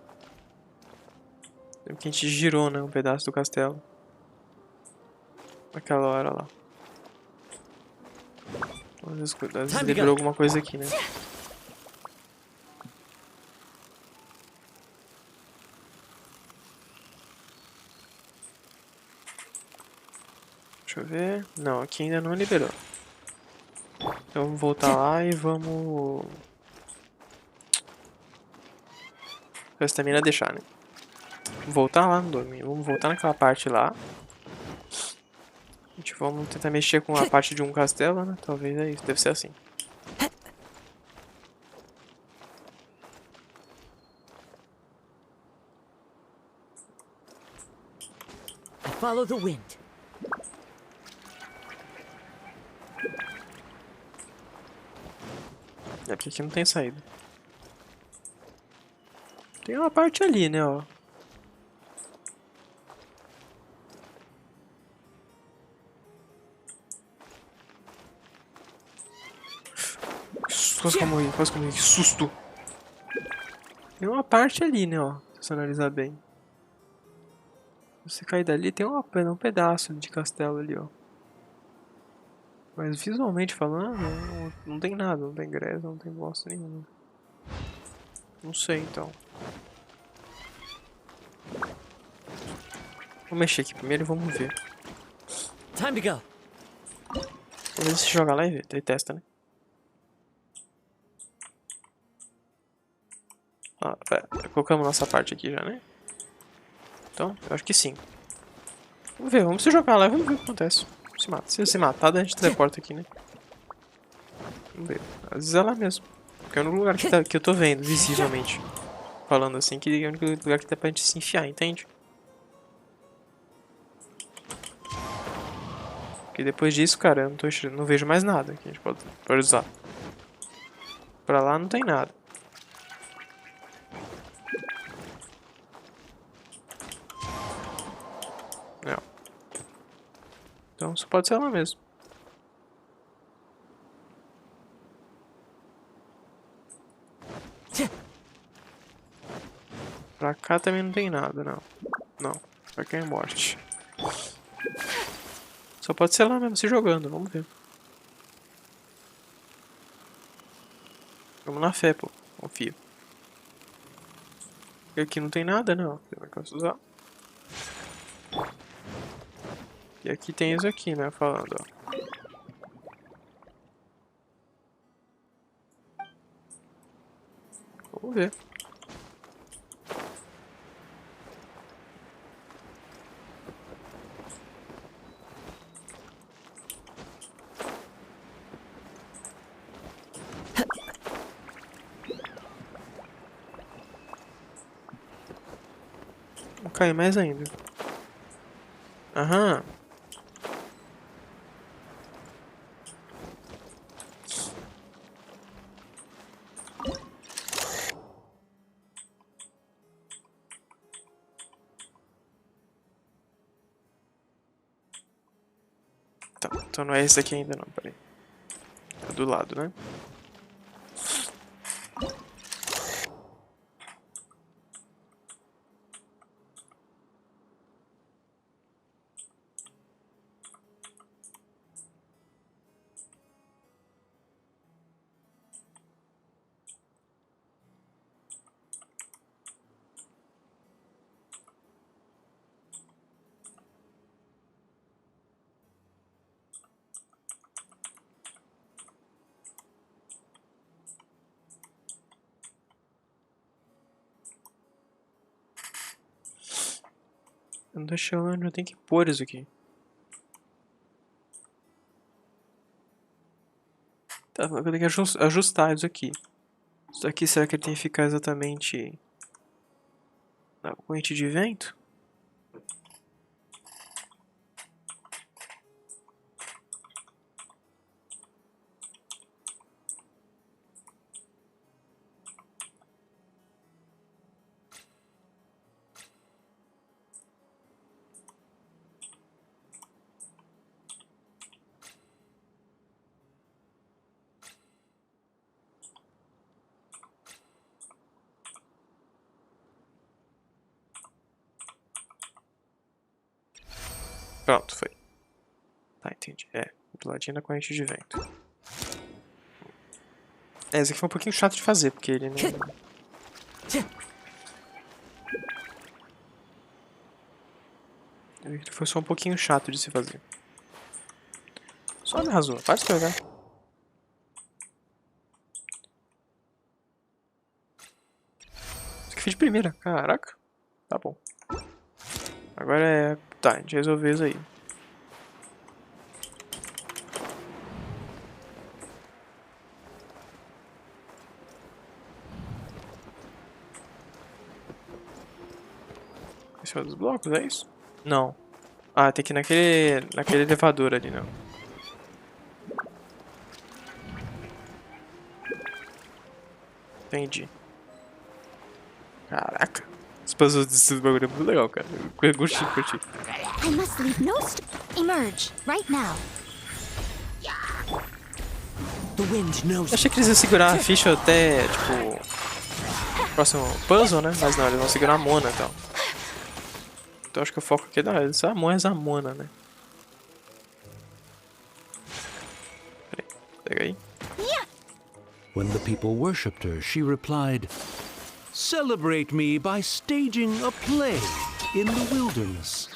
Porque a gente girou, né? Um pedaço do castelo. Naquela hora lá. Às vezes liberou alguma coisa aqui, né? Deixa eu ver. Não, aqui ainda não liberou. Então vamos voltar lá e vamos... A estamina deixar, né? Voltar lá no domínio. Vamos voltar naquela parte lá. A gente vamos tentar mexer com a parte de um castelo, né? Talvez é isso. Deve ser assim. Follow the wind. É porque aqui não tem saída. Tem uma parte ali, né, ó. Quase que eu morri, quase que eu morri. Que susto! Tem uma parte ali, né, ó. Se você analisar bem. Se você cair dali, tem um pedaço de castelo ali, ó. Mas visualmente falando, não tem nada. Não tem gresa, não tem bosta nenhuma. Não sei, então. Vou mexer aqui primeiro e vamos ver. Time to go. Às vezes se joga lá e vê, daí testa, né? Ah, pera, colocamos nossa parte aqui já, né? Então, eu acho que sim. Vamos ver, vamos se jogar lá e vamos ver o que acontece. Se mata. Se matar, daí a gente teleporta aqui, né? Vamos ver. Às vezes é lá mesmo. Porque é o único lugar que eu tô vendo, visivelmente. Falando assim, que é o único lugar que dá pra gente se enfiar, entende? Porque depois disso, cara, eu não vejo mais nada que a gente pode usar. Pra lá não tem nada. Não. Então só pode ser lá mesmo. Pra cá também não tem nada, não. Não, pra cá é morte. Só pode ser lá mesmo, se jogando, vamos ver. Vamos na fé, pô. Confio. Porque aqui não tem nada, não. Como é que eu posso usar? E aqui tem isso aqui, né? Falando, ó. Vamos ver. Vou cair mais ainda. Aham. Tá, então não é esse aqui ainda não, peraí. É do lado, né? Eu não tô achando, eu tenho que pôr isso aqui. Tá, eu tenho que ajustar isso aqui. Isso aqui, será que ele tem que ficar exatamente na corrente de vento? Pronto, foi. Tá, entendi. É, do ladinho da corrente de vento. Esse aqui foi um pouquinho chato de fazer, porque ele não... Ele foi só um pouquinho chato de se fazer. Só me arrasou, para de escorregar. Isso aqui foi de primeira, caraca. Tá bom. Agora é... Tá, a gente resolveu isso aí. Esse é um dos blocos, é isso? Não. Ah, tem que ir naquele elevador ali, não. Entendi. Caraca. Os puzzles desses bagulho é muito legal, cara. Eu curti. I must leave no emerge right now. The wind knows. Eu achei que eles iam segurar a ficha até, tipo... próximo puzzle, né? Mas não, eles vão segurar a Mona e tal. Então acho que o foco aqui não, é a Mona, né? Pega aí. When the people worshipped her, she replied, "Celebrate me by staging a play in the wilderness.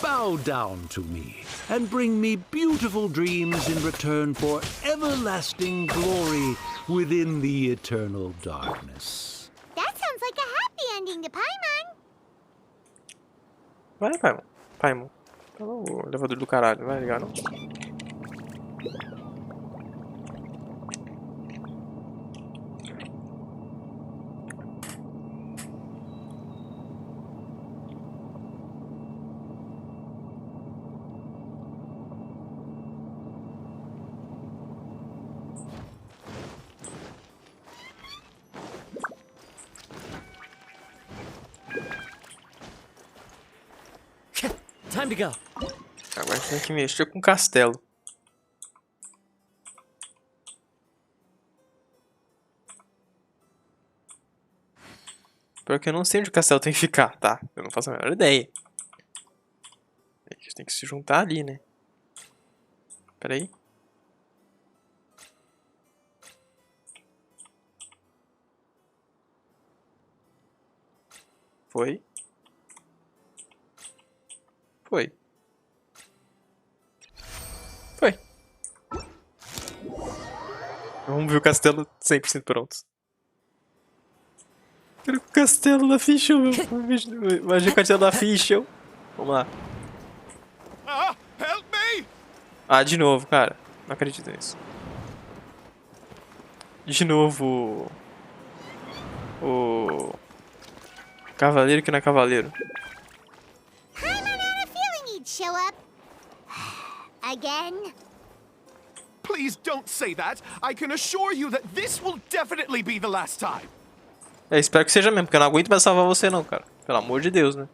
Bow down to me and bring me beautiful dreams in return for everlasting glory within the eternal darkness." That sounds like a happy ending to Paimon. Vai, Paimon. Tá o elevador do caralho, não vai ligar não? Time to go. Agora a gente tem que mexer com o castelo. Porque eu não sei onde o castelo tem que ficar, tá? Eu não faço a menor ideia. A gente tem que se juntar ali, né? Pera aí. Foi. Foi. Vamos ver o castelo 100% pronto. Quero o castelo da Fischl, meu. Imagina o castelo da Fischl. Vamos lá. Help me! Ah, de novo, cara. Não acredito nisso. De novo. O cavaleiro que não é cavaleiro. Paimon had a feeling he'd show up. Again? Please don't say that. I can assure you that this will definitely be the last time. É, espero que seja mesmo, porque eu não aguento mais salvar você não, cara. Pelo amor de Deus, né?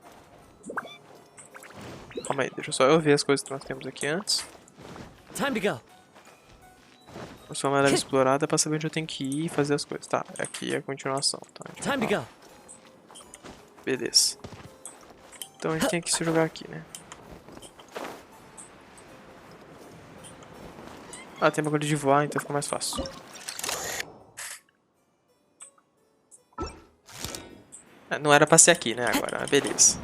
Calma aí, deixa só eu ver as coisas que nós temos aqui antes. Time to go. Eu sou uma área explorada pra saber onde eu tenho que ir e fazer as coisas. Tá, aqui é a continuação, tá? Time to go. Beleza. Então a gente tem que se jogar aqui, né? Ah, tem bagulho de voar, então fica mais fácil. Não era pra ser aqui, né, agora, mas beleza.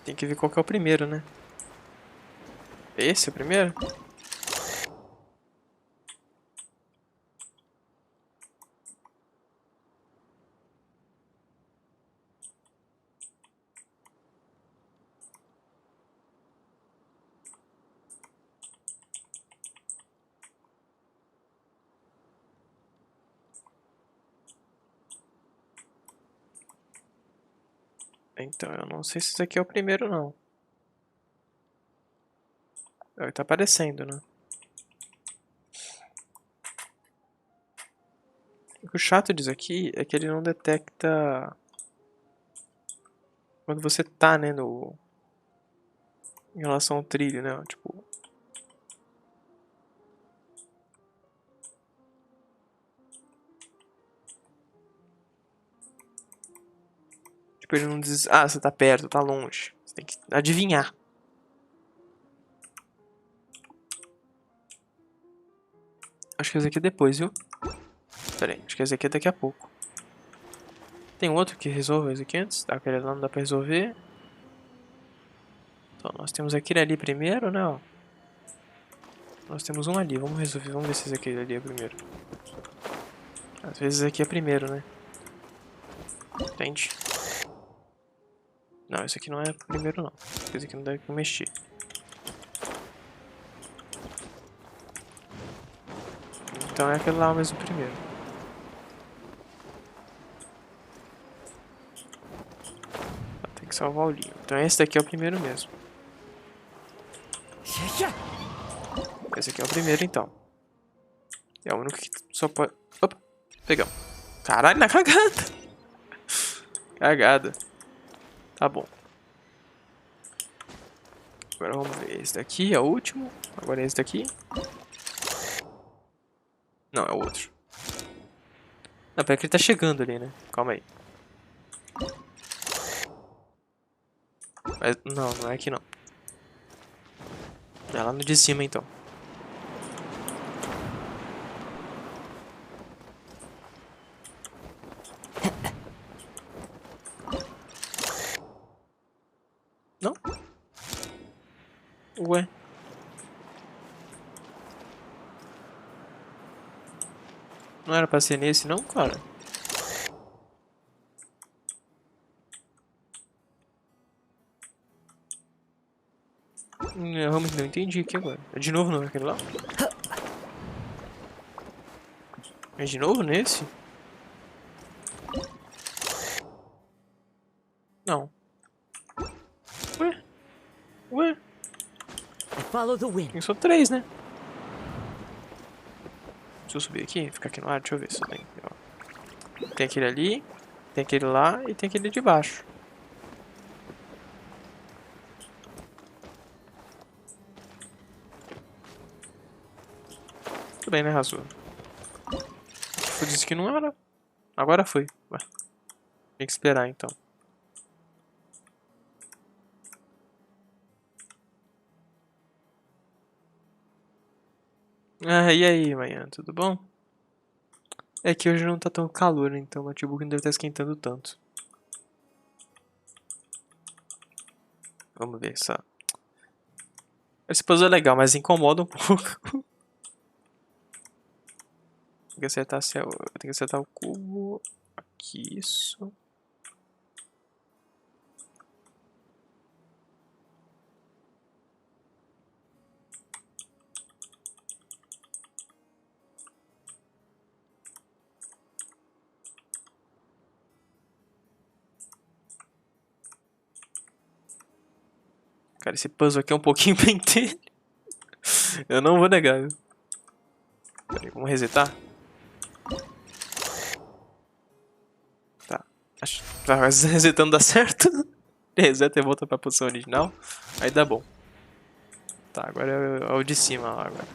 Tem que ver qual que é o primeiro, né? Esse é o primeiro? Então, eu não sei se esse aqui é o primeiro, não. É o que tá aparecendo, né? O chato disso aqui é que ele não detecta quando você tá, né, em relação ao trilho, né? Tipo, ele não diz, ah, você tá perto, tá longe. Você tem que adivinhar. Acho que esse aqui é depois, viu? Pera aí, acho que esse aqui é daqui a pouco. Tem outro que resolve esse aqui antes? Tá, aquele lá não dá pra resolver. Então, nós temos aquele ali primeiro, né, ó. Nós temos um ali, vamos resolver, vamos ver se esse aqui ali é primeiro. Às vezes esse aqui é primeiro, né? Entende? Não, esse aqui não é primeiro, não. Esse aqui não deve mexer. Então é aquele lá mesmo primeiro. Tem que salvar o livro. Então esse daqui é o primeiro mesmo. Esse aqui é o primeiro, então. É o único que só pode... Opa, pegamos. Caralho, na cagada. Cagada. Tá bom. Agora vamos ver. Esse daqui é o último. Agora esse daqui. Não, é o outro. Não, pera que ele tá chegando ali, né? Calma aí. Mas, não é aqui não. É lá no de cima, então. Não? Ué? Não era pra ser nesse, não, cara? Eu realmente não entendi aqui agora. É de novo não é aquele lá? É de novo nesse? Não. Ué? Follow the wind. Tem só 3, né? Deixa eu subir aqui, ficar aqui no ar, deixa eu ver se tem. Ó. Tem aquele ali, tem aquele lá e tem aquele de baixo. Tudo bem, né, Razu? Eu disse que não era. Agora foi. Ué. Tem que esperar, então. Ah, e aí, manhã, tudo bom? É que hoje não tá tão calor, né? Então o notebook não deve estar esquentando tanto. Vamos ver só. Esse puzzle é legal, mas incomoda um pouco. Tem que acertar, tem que acertar o cubo. Aqui, isso. Cara, esse puzzle aqui é um pouquinho pentelho. Eu não vou negar, viu? Peraí, vamos resetar? Tá. Acho que resetando dá certo. Reseta e volta pra posição original. Aí dá bom. Tá, agora é o de cima lá agora.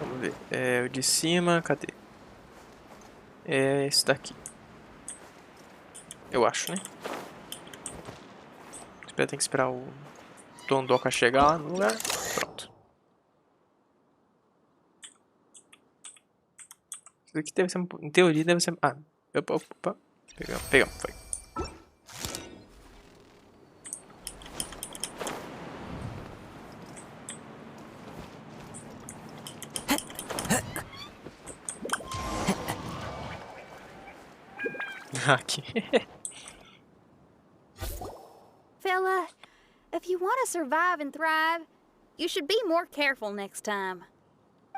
Vamos ver. É o de cima, cadê? É esse daqui. Eu acho, né? Tem que esperar o Tondoka chegar lá no lugar. Pronto. Isso aqui deve ser, em teoria, deve ser... Ah, opa. Pegamos, foi. Aqui. Fella, if you want to survive and thrive, you should be more careful next time.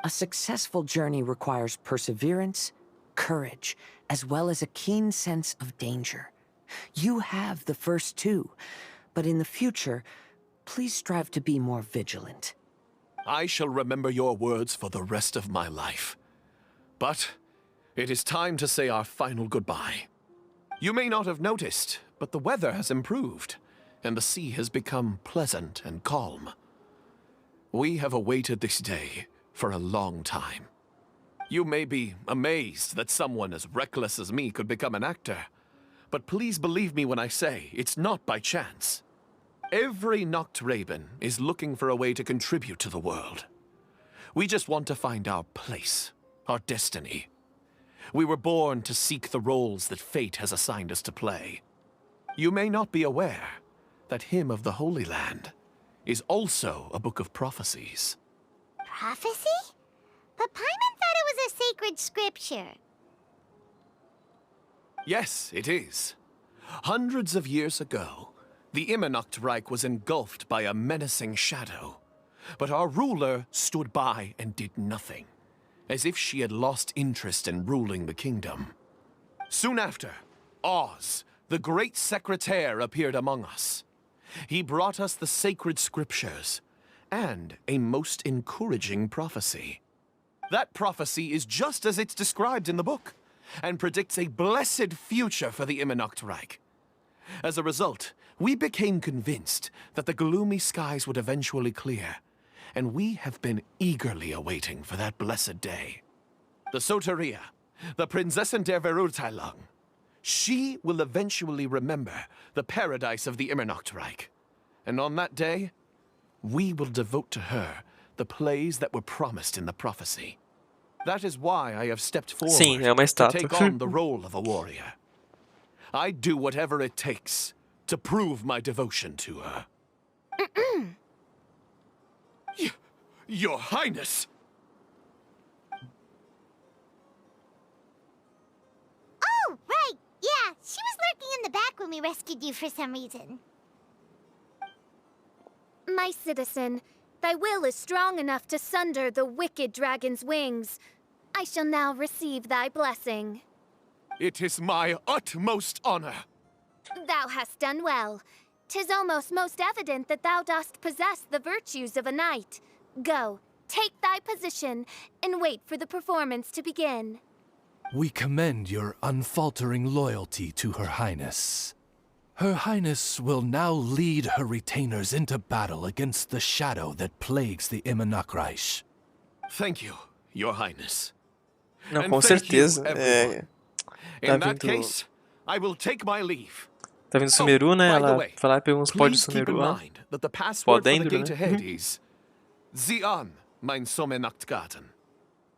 A successful journey requires perseverance, courage, as well as a keen sense of danger. You have the first two, but in the future, please strive to be more vigilant. I shall remember your words for the rest of my life. But it is time to say our final goodbye. You may not have noticed, but the weather has improved, and the sea has become pleasant and calm. We have awaited this day for a long time. You may be amazed that someone as reckless as me could become an actor, but please believe me when I say it's not by chance. Every Nachtraben is looking for a way to contribute to the world. We just want to find our place, our destiny. We were born to seek the roles that fate has assigned us to play. You may not be aware that Hymn of the Holy Land is also a book of prophecies. Prophecy? But Paimon thought it was a sacred scripture. Yes, it is. Hundreds of years ago, the Immernachtreich was engulfed by a menacing shadow. But our ruler stood by and did nothing, as if she had lost interest in ruling the kingdom. Soon after, Oz, the great secretaire, appeared among us. He brought us the sacred scriptures and a most encouraging prophecy. That prophecy is just as it's described in the book, and predicts a blessed future for the Immernachtreich. As a result, we became convinced that the gloomy skies would eventually clear, and we have been eagerly awaiting for that blessed day. The Soteria, the Prinzessin der Verurteilung, she will eventually remember the paradise of the Immernachtreich, and on that day, we will devote to her the plays that were promised in the prophecy. That is why I have stepped forward to take on the role of a warrior. I'd do whatever it takes to prove my devotion to her. Your Highness! Oh, right! Yeah, she was lurking in the back when we rescued you for some reason. My citizen, thy will is strong enough to sunder the wicked dragon's wings. I shall now receive thy blessing. It is my utmost honor. Thou hast done well. 'Tis almost most evident that thou dost possess the virtues of a knight. Go, take thy position, and wait for the performance to begin. We commend your unfaltering loyalty to Her Highness. Her Highness will now lead her retainers into battle against the shadow that plagues the Immernachtreich. Thank you, Your Highness. Não, And com thank certeza. you, Tá In that vindo, case, I will take my leave. tá vindo Sumeru, né? By the Ela way, vai lá e pega uns pó de please keep Sumeru in lá. mind that the password for the Dendro, gate né? ahead is Zian, mein Sommernachtgarten.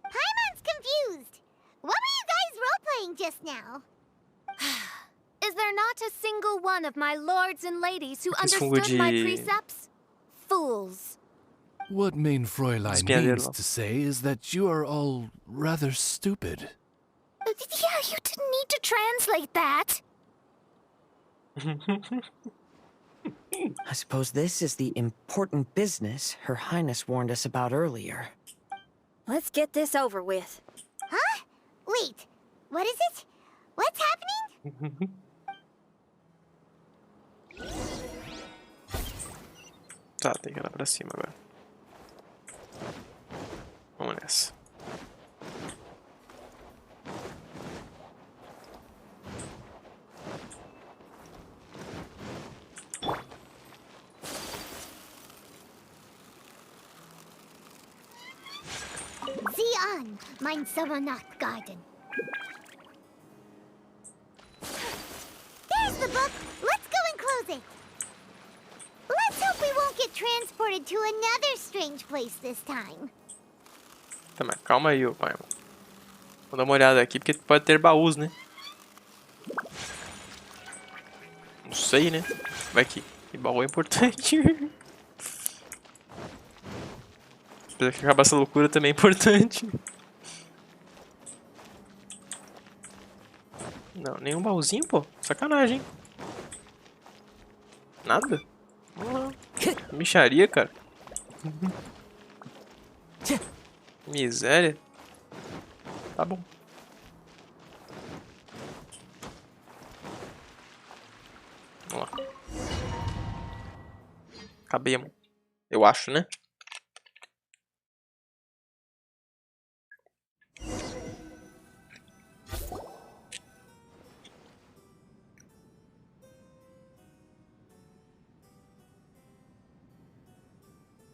Paimon's confused. What were you guys role-playing just now? Is there not a single one of my lords and ladies who Esse fungo understood my de- precepts? Fools. What Main Fräulein Espiadeiro means lá. to say is that you are all rather stupid. Yeah, you didn't need to translate that. I suppose this is the important business Her Highness warned us about earlier. Let's get this over with. Huh? Wait, what is it? What's happening? Tá, tem que ir lá pra cima agora. Vamos nessa. Zian, mein Sommernachtgarten. There's the book. Let's go and close it. Let's hope we won't get transported to another strange place this time. Tá, mas calma aí, ô pai. Vou dar uma olhada aqui, porque pode ter baús, né? Não sei, né? Vai que baú é importante. Apesar que acabar essa loucura também é importante. Não, nenhum baúzinho, pô. Sacanagem, hein? Nada? Vamos lá. Micharia, cara. Miséria. Tá bom. Vamos lá. Cabemos. Eu acho, né?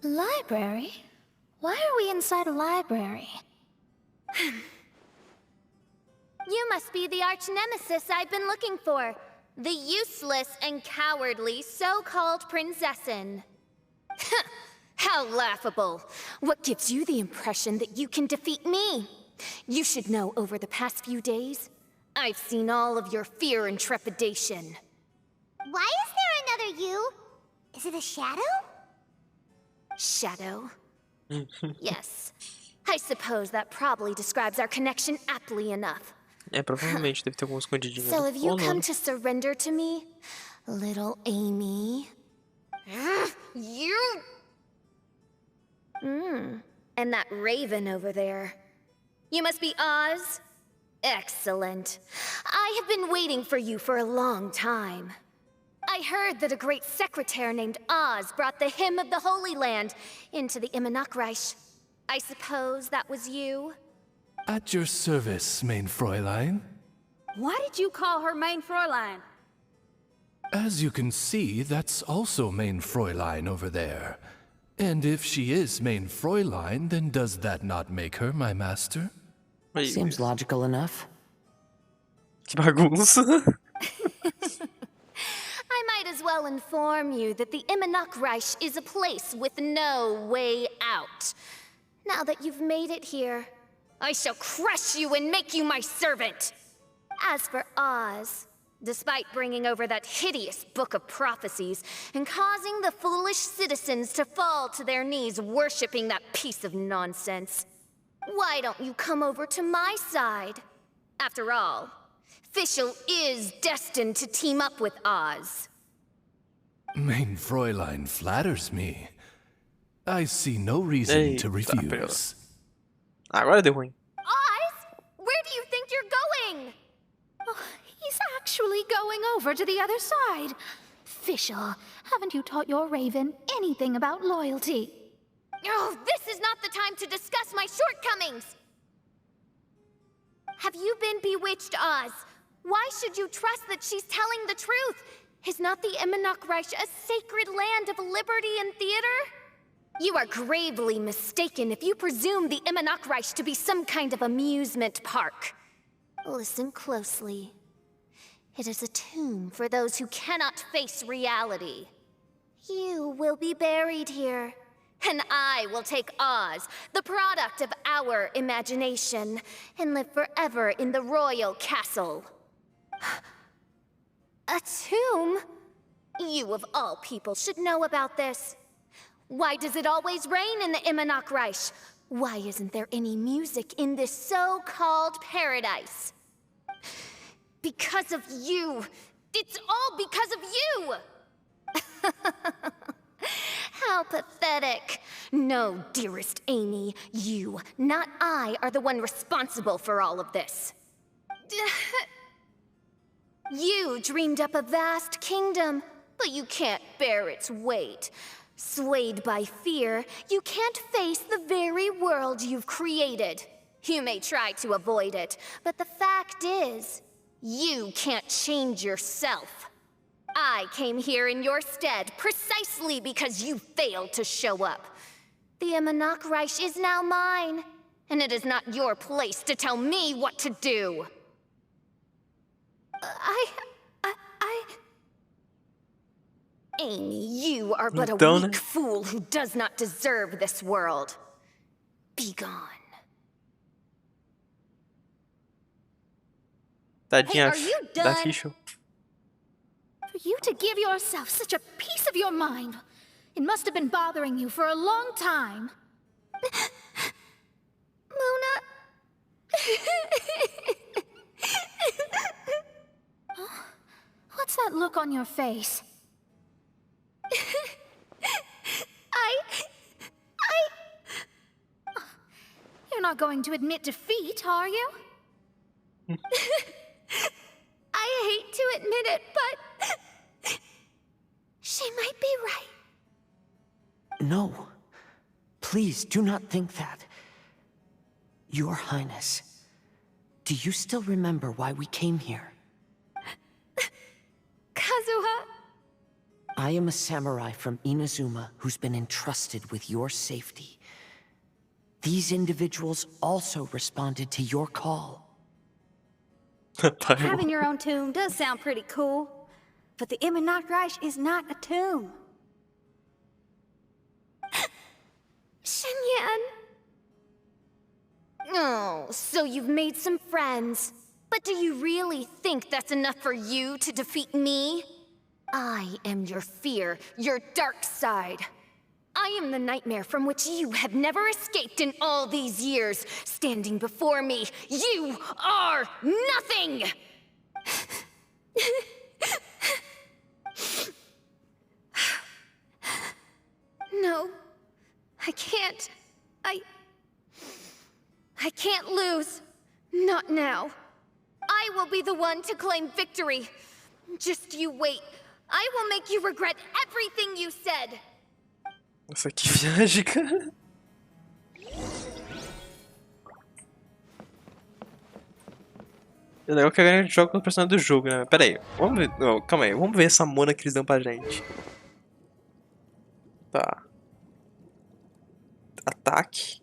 Library? Why are we inside a library? You must be the arch-nemesis I've been looking for. The useless and cowardly so-called Princessin. How laughable. What gives you the impression that you can defeat me? You should know over the past few days, I've seen all of your fear and trepidation. Why is there another you? Is it a shadow? Shadow? Yes. I suppose that probably describes our connection aptly enough. É, provavelmente deve ter algum escondidinho. So have you come to surrender to me, little Amy? You... And that raven over there. You must be Oz? Excellent. I have been waiting for you for a long time. I heard that a great secretary named Oz brought the Hymn of the Holy Land into the Immernachtreich. I suppose that was you? At your service, mein Fräulein. Why did you call her Main Fräulein? As you can see, that's also mein Fräulein over there. And if she is mein Fräulein, then does that not make her my master? Seems logical enough. Que bagunça. I might as well inform you that the Immernachtreich is a place with no way out. Now that you've made it here, I shall crush you and make you my servant! As for Oz, despite bringing over that hideous book of prophecies and causing the foolish citizens to fall to their knees worshipping that piece of nonsense, why don't you come over to my side? After all, Fischl is destined to team up with Oz. Mein Fräulein flatters me. I see no reason to refuse. Agora deu ruim. Oz? Where do you think you're going? Oh, he's actually going over to the other side. Fischl, haven't you taught your raven anything about loyalty? Oh, this is not the time to discuss my shortcomings! Have you been bewitched, Oz? Why should you trust that she's telling the truth? Is not the Immernachtreich a sacred land of liberty and theater? You are gravely mistaken if you presume the Immernachtreich to be some kind of amusement park. Listen closely. It is a tomb for those who cannot face reality. You will be buried here, and I will take Oz, the product of our imagination, and live forever in the royal castle. A tomb? You of all people should know about this. Why does it always rain in the Immernachtreich? Why isn't there any music in this so-called paradise? Because of you! It's all because of you! How pathetic. No, dearest Amy, you, not I, are the one responsible for all of this. You dreamed up a vast kingdom, but you can't bear its weight. Swayed by fear, you can't face the very world you've created. You may try to avoid it, but the fact is, you can't change yourself. I came here in your stead precisely because you failed to show up. The Immernachtreich is now mine, and it is not your place to tell me what to do. Amy, you are but a weak fool who does not deserve this world. Be gone. Tadinha Hey, are you da done? Fischl. For you to give yourself such a piece of your mind, it must have been bothering you for a long time. Mona. Huh? What's that look on your face? You're not going to admit defeat, are you? I hate to admit it, but She might be right. No. Please do not think that. Your Highness, do you still remember why we came here? Kazuha! I am a samurai from Inazuma who's been entrusted with your safety. These individuals also responded to your call. Having your own tomb does sound pretty cool, but the Immonakreich is not a tomb. Shenyan! Oh, so you've made some friends. But do you really think that's enough for you to defeat me? I am your fear, your dark side. I am the nightmare from which you have never escaped in all these years. Standing before me, you are nothing! No, I can't. I can't lose. Not now. I will be the one to claim victory. Just you wait. I will make you regret everything you said. Nossa, que viagem, cara. É legal que agora a gente joga com o personagem do jogo, né? Pera aí, vamos ver. Não, calma aí, vamos ver essa mona que eles dão pra gente. Tá. Ataque.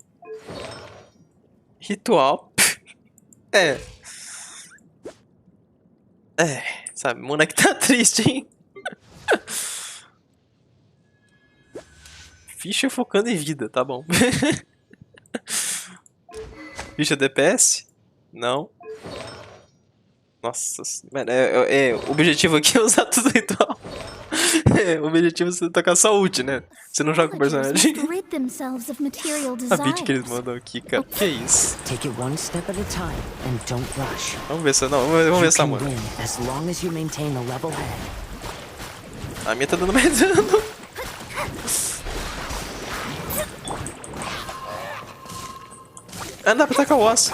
Ritual. É, sabe, mona que tá triste, hein? Ficha focando em vida, tá bom. Ficha DPS? Não. Nossa, mano, o objetivo aqui é usar tudo ritual. O objetivo é você tocar só ult, né? Você não joga com o personagem. A beat que eles mandam aqui, cara. Que é isso? Vamos ver se vamos ver essa mona. A minha tá dando mais dano. Ah, dá pra tacar o osso.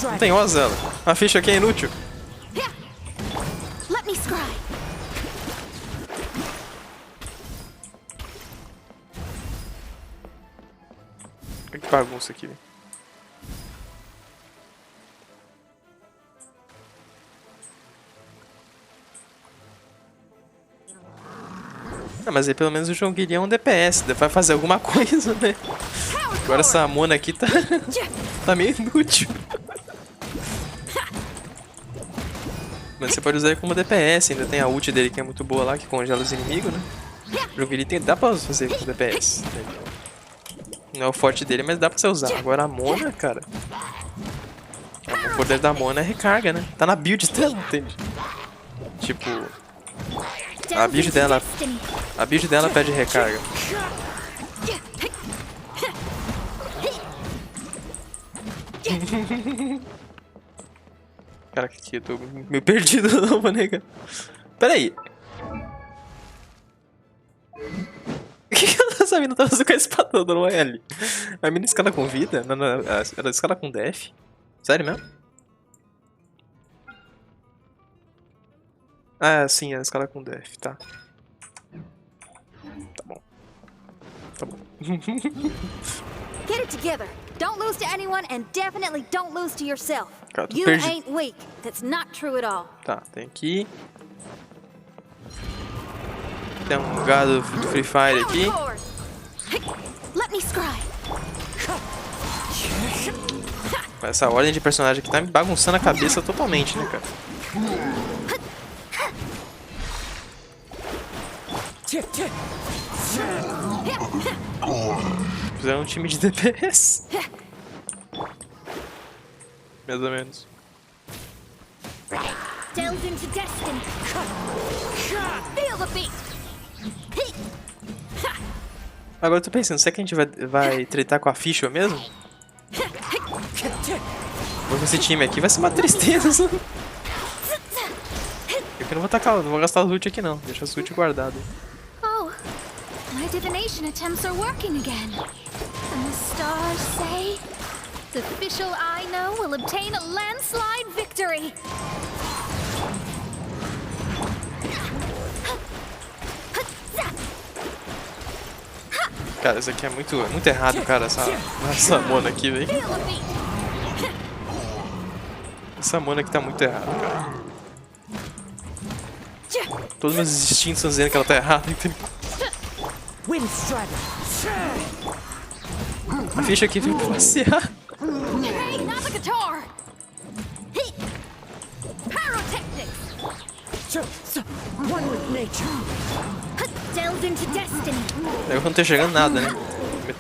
Não tem osso, ela. A ficha aqui é inútil. Let me scry. Que bagunça aqui. Ah, mas aí pelo menos o jogo queria um DPS, vai fazer alguma coisa, né? Agora essa mona aqui tá meio inútil. Mas você pode usar ele como DPS, ainda tem a ult dele que é muito boa lá, que congela os inimigos, né? O jogo ele dá pra fazer com DPS. Não é o forte dele, mas dá pra você usar. Agora a Mona, cara... O poder da Mona é recarga, né? Tá na build dela, entende? Tipo... A build dela pede recarga. Caraca, aqui eu tô meio perdido não, nega. Pera aí. O que essa mina tá fazendo com a espadona no L? A mina escala com vida? Não, ela escala com death? Sério mesmo? Ah, sim, ela escala com death, tá. Tá bom. Tá bom. Get it together. Don't lose to anyone and definitely don't lose to yourself. Cara, You ain't weak. That's not true at all. Tá, tem aqui. Tem um gado do Free Fire aqui. Let me scry. Essa ordem de personagem aqui tá me bagunçando a cabeça totalmente, né, cara? Fizeram um time de DPS. Mais ou menos. Delve into destiny. Feel the beat. Agora eu tô pensando, será que a gente vai tretar com a Fischl mesmo? Vou com esse time aqui, vai ser uma tristeza. Eu que não vou tacar, não vou gastar os ult aqui não, deixa os ult guardado. Oh, my divination attempts are working again. And the stars say, the official I know will obtain a landslide victory. Cara, isso aqui é muito errado, cara, essa Mona aqui, velho. Essa Mona aqui tá muito errada, cara. Todos meus instintos estão dizendo que ela tá errada, entendeu? A ficha aqui veio passear. Hey, not the guitar! Pyrotechnics! One with nature. Delved into destiny. Eu não tô chegando nada, né?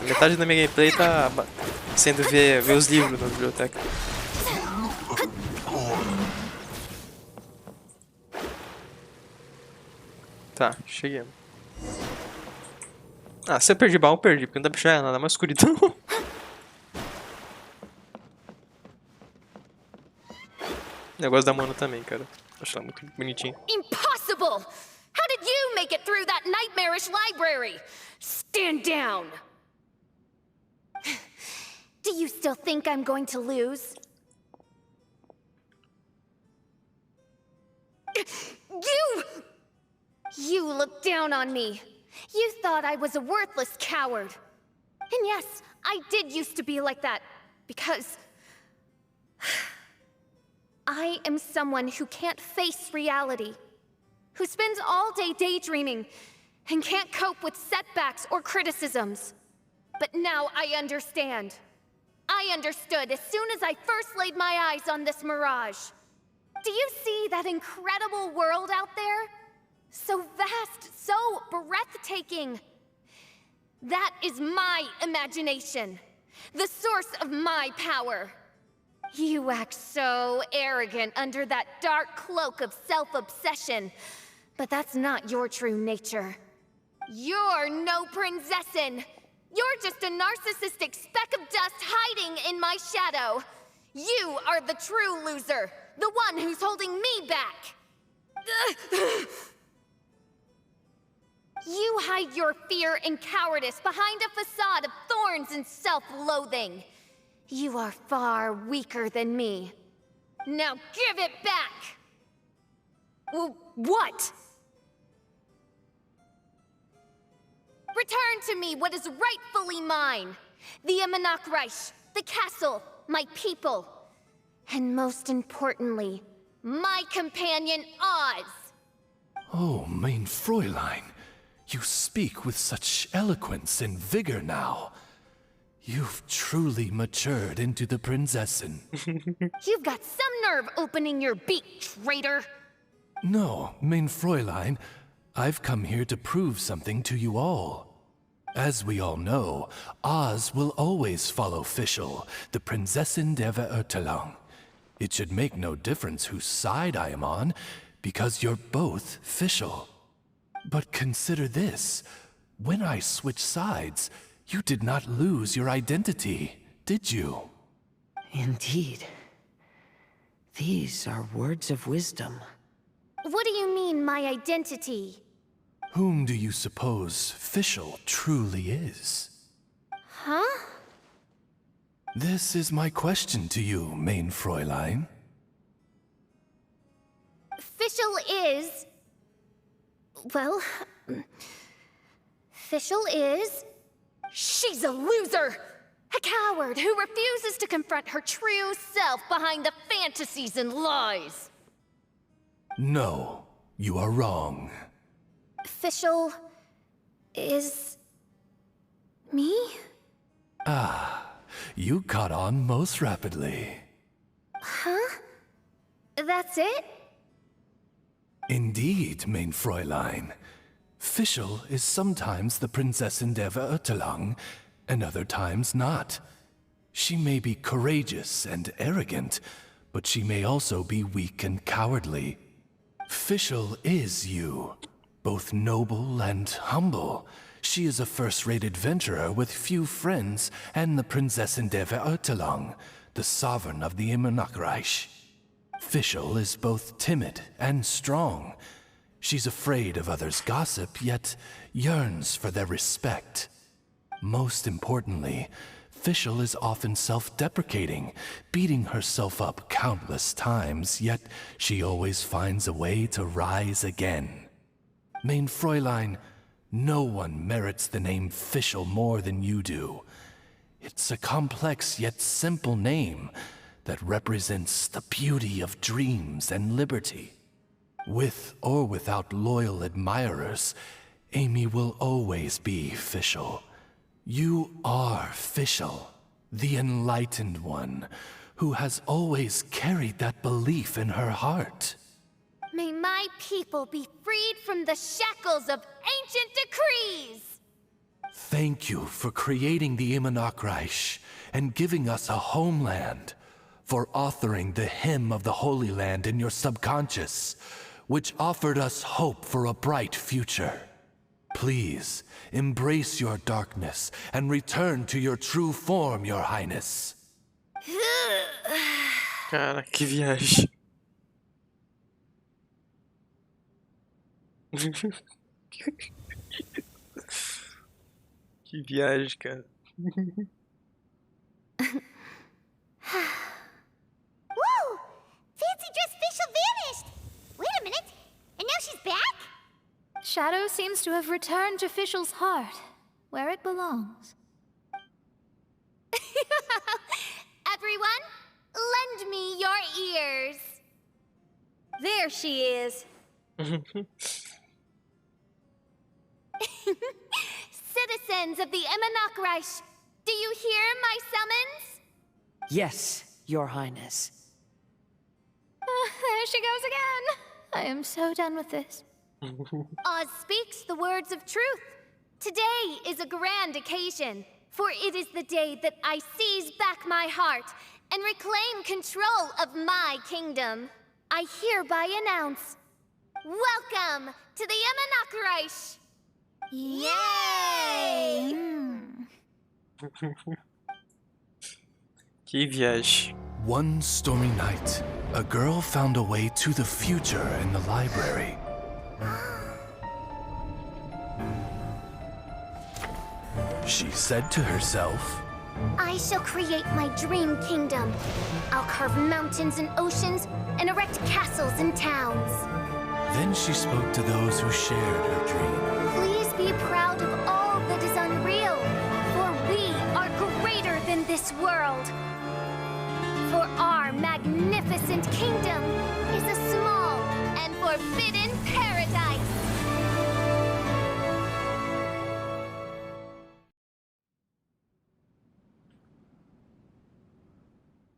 Metade da minha gameplay tá sendo ver os livros na biblioteca. Tá, cheguei. Ah, se eu perdi baú, eu perdi, porque não dá pra enxergar nada, é uma escuridão. Eu gosto da Mona também, cara. Acho ela muito bonitinha. Impossible! How did you make it through that nightmarish library? Stand down! Do you still think I'm going to lose? You looked down on me. You thought I was a worthless coward. And yes, I did used to be like that, because I am someone who can't face reality, who spends all day daydreaming, and can't cope with setbacks or criticisms. But now I understand. I understood as soon as I first laid my eyes on this mirage. Do you see that incredible world out there? So vast, so breathtaking. That is my imagination, the source of my power. You act so arrogant under that dark cloak of self-obsession, but that's not your true nature. You're no princessin. You're just a narcissistic speck of dust hiding in my shadow. You are the true loser, the one who's holding me back. You hide your fear and cowardice behind a facade of thorns and self-loathing. You are far weaker than me. Now give it back! What? Return to me what is rightfully mine. The Immonok, the castle, my people, and most importantly, my companion Oz. Oh, mein Fräulein, you speak with such eloquence and vigor now. You've truly matured into the Prinzessin. You've got some nerve opening your beak, traitor! No, mein Fräulein, I've come here to prove something to you all. As we all know, Oz will always follow Fischl, the Prinzessin der Verurteilung. It should make no difference whose side I am on, because you're both Fischl. But consider this. When I switched sides, you did not lose your identity, did you? Indeed. These are words of wisdom. What do you mean, my identity? Whom do you suppose Fischl truly is? Huh? This is my question to you, mein Fräulein. Fischl is... Well... Fischl is... She's a loser! A coward who refuses to confront her true self behind the fantasies and lies! No, you are wrong. Fischl... is... me? Ah, you caught on most rapidly. Huh? That's it? Indeed, mein Fräulein. Fischl is sometimes the Prinzessin der Verurteilung, and other times not. She may be courageous and arrogant, but she may also be weak and cowardly. Fischl is you, both noble and humble. She is a first-rate adventurer with few friends and the Prinzessin der Verurteilung, the sovereign of the Immonok. Fischl is both timid and strong. She's afraid of others' gossip, yet yearns for their respect. Most importantly, Fischl is often self-deprecating, beating herself up countless times, yet she always finds a way to rise again. Mein Fräulein, No one merits the name Fischl more than you do. It's a complex yet simple name that represents the beauty of dreams and liberty. With or without loyal admirers, Amy will always be Fischl. You are Fischl, the enlightened one, who has always carried that belief in her heart. May my people be freed from the shackles of ancient decrees! Thank you for creating the Immonocreich and giving us a homeland, for authoring the hymn of the Holy Land in your subconscious, which offered us hope for a bright future. Please, embrace your darkness and return to your true form, Your Highness. Cara, que viagem. Que viagem, cara. Whoa! Fancy dress Fischl vanished! Wait a minute, and now she's back? Shadow seems to have returned to Fischl's heart, where it belongs. Everyone, lend me your ears. There she is. Citizens of the Immonocreich, do you hear my summons? Yes, Your Highness. There she goes again. I am so done with this. Oz speaks the words of truth. Today is a grand occasion, for it is the day that I seize back my heart and reclaim control of my kingdom. I hereby announce, welcome to the Immonocreich! Yay! Que viagem. One stormy night, a girl found a way to the future in the library. She said to herself, I shall create my dream kingdom. I'll carve mountains and oceans and erect castles and towns. Then she spoke to those who shared her dream. Please be proud of all that is unreal, for we are greater than this world. For our magnificent kingdom is a small and forbidden paradise.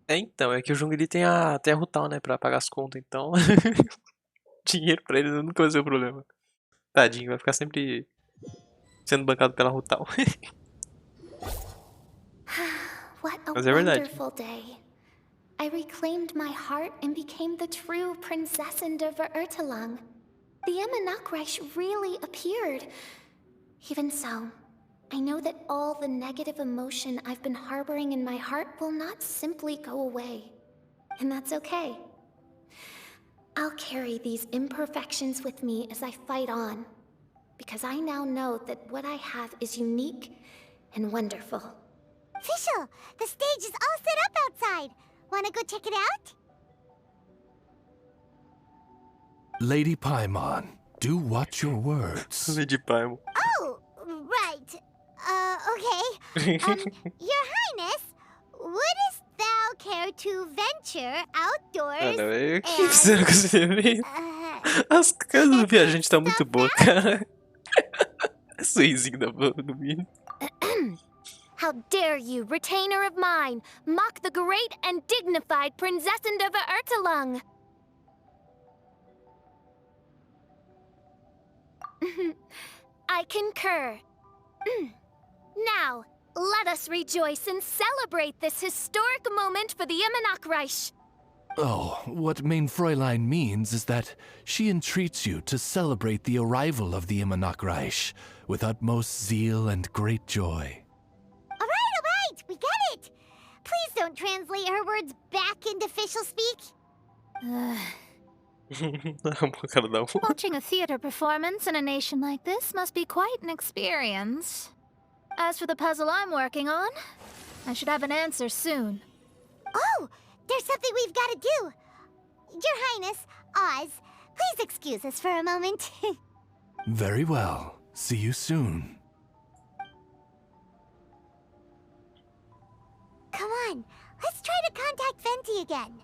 É, então, é que o Jung ele tem a Rutal, né, pra pagar as contas, então dinheiro pra ele nunca vai ser o problema. Tadinho, vai ficar sempre sendo bancado pela Rutal. What a Mas é verdade. wonderful day. I reclaimed my heart and became the true Prinzessin der Verurteilung. The Immonocreich really appeared. Even so, I know that all the negative emotion I've been harboring in my heart will not simply go away. And that's okay. I'll carry these imperfections with me as I fight on, because I now know that what I have is unique and wonderful. Fischl, the stage is all set up outside. Wanna go check it out? Lady Paimon, do watch your words. Lady Paimon. Oh, right. Okay. Your Highness, wouldst thou care to venture outdoors Cara, o que fizeram com esse evento? As caras do viajante tá muito boa, cara. Sorrisinho do menino. How dare you, retainer of mine, mock the great and dignified Prinzessin der Verurteilung? I concur. Now, let us rejoice and celebrate this historic moment for the Immonocreich. Oh, what Mein Fräulein means is that she entreats you to celebrate the arrival of the Immonocreich with utmost zeal and great joy. All right, we get it. Please don't translate her words back into Fischl speak. Watching a theater performance in a nation like this must be quite an experience. As for the puzzle I'm working on, I should have an answer soon. Oh, there's something we've got to do. Your Highness, Oz, please excuse us for a moment. Very well. See you soon. Come on, let's try to contact Venti again.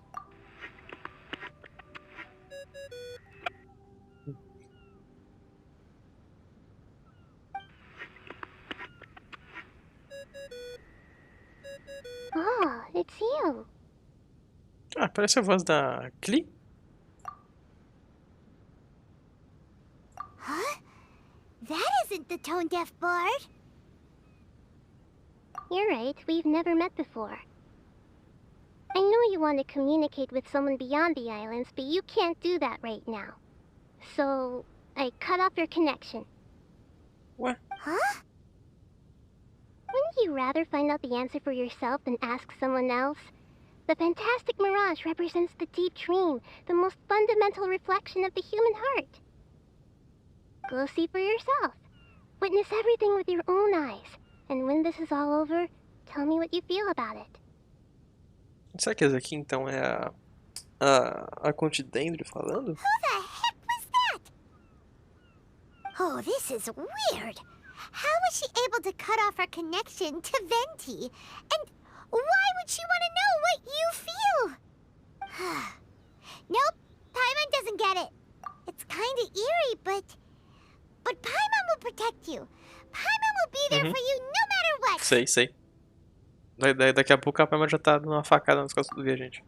Oh, it's you. Ah, parece a voz da Klee. Huh? That isn't the tone-deaf bard. You're right, we've never met before. I know you want to communicate with someone beyond the islands, but you can't do that right now. So, I cut off your connection. What? Huh? Wouldn't you rather find out the answer for yourself than ask someone else? The fantastic mirage represents the deep dream, the most fundamental reflection of the human heart. Go see for yourself. Witness everything with your own eyes. And when this is all over, tell me what you feel about it. Será que essa aqui então é a Contindendro falando? Who the heck was that? Oh, this is weird. How was she able to cut off her connection to Venti? And why would she want to know what you feel? Nope, Paimon doesn't get it. It's kinda eerie, but Paimon will protect you. Paimon will be there for you no matter what. Sei. Daqui a pouco a Paimon já tá dando uma facada nas costas do viajante.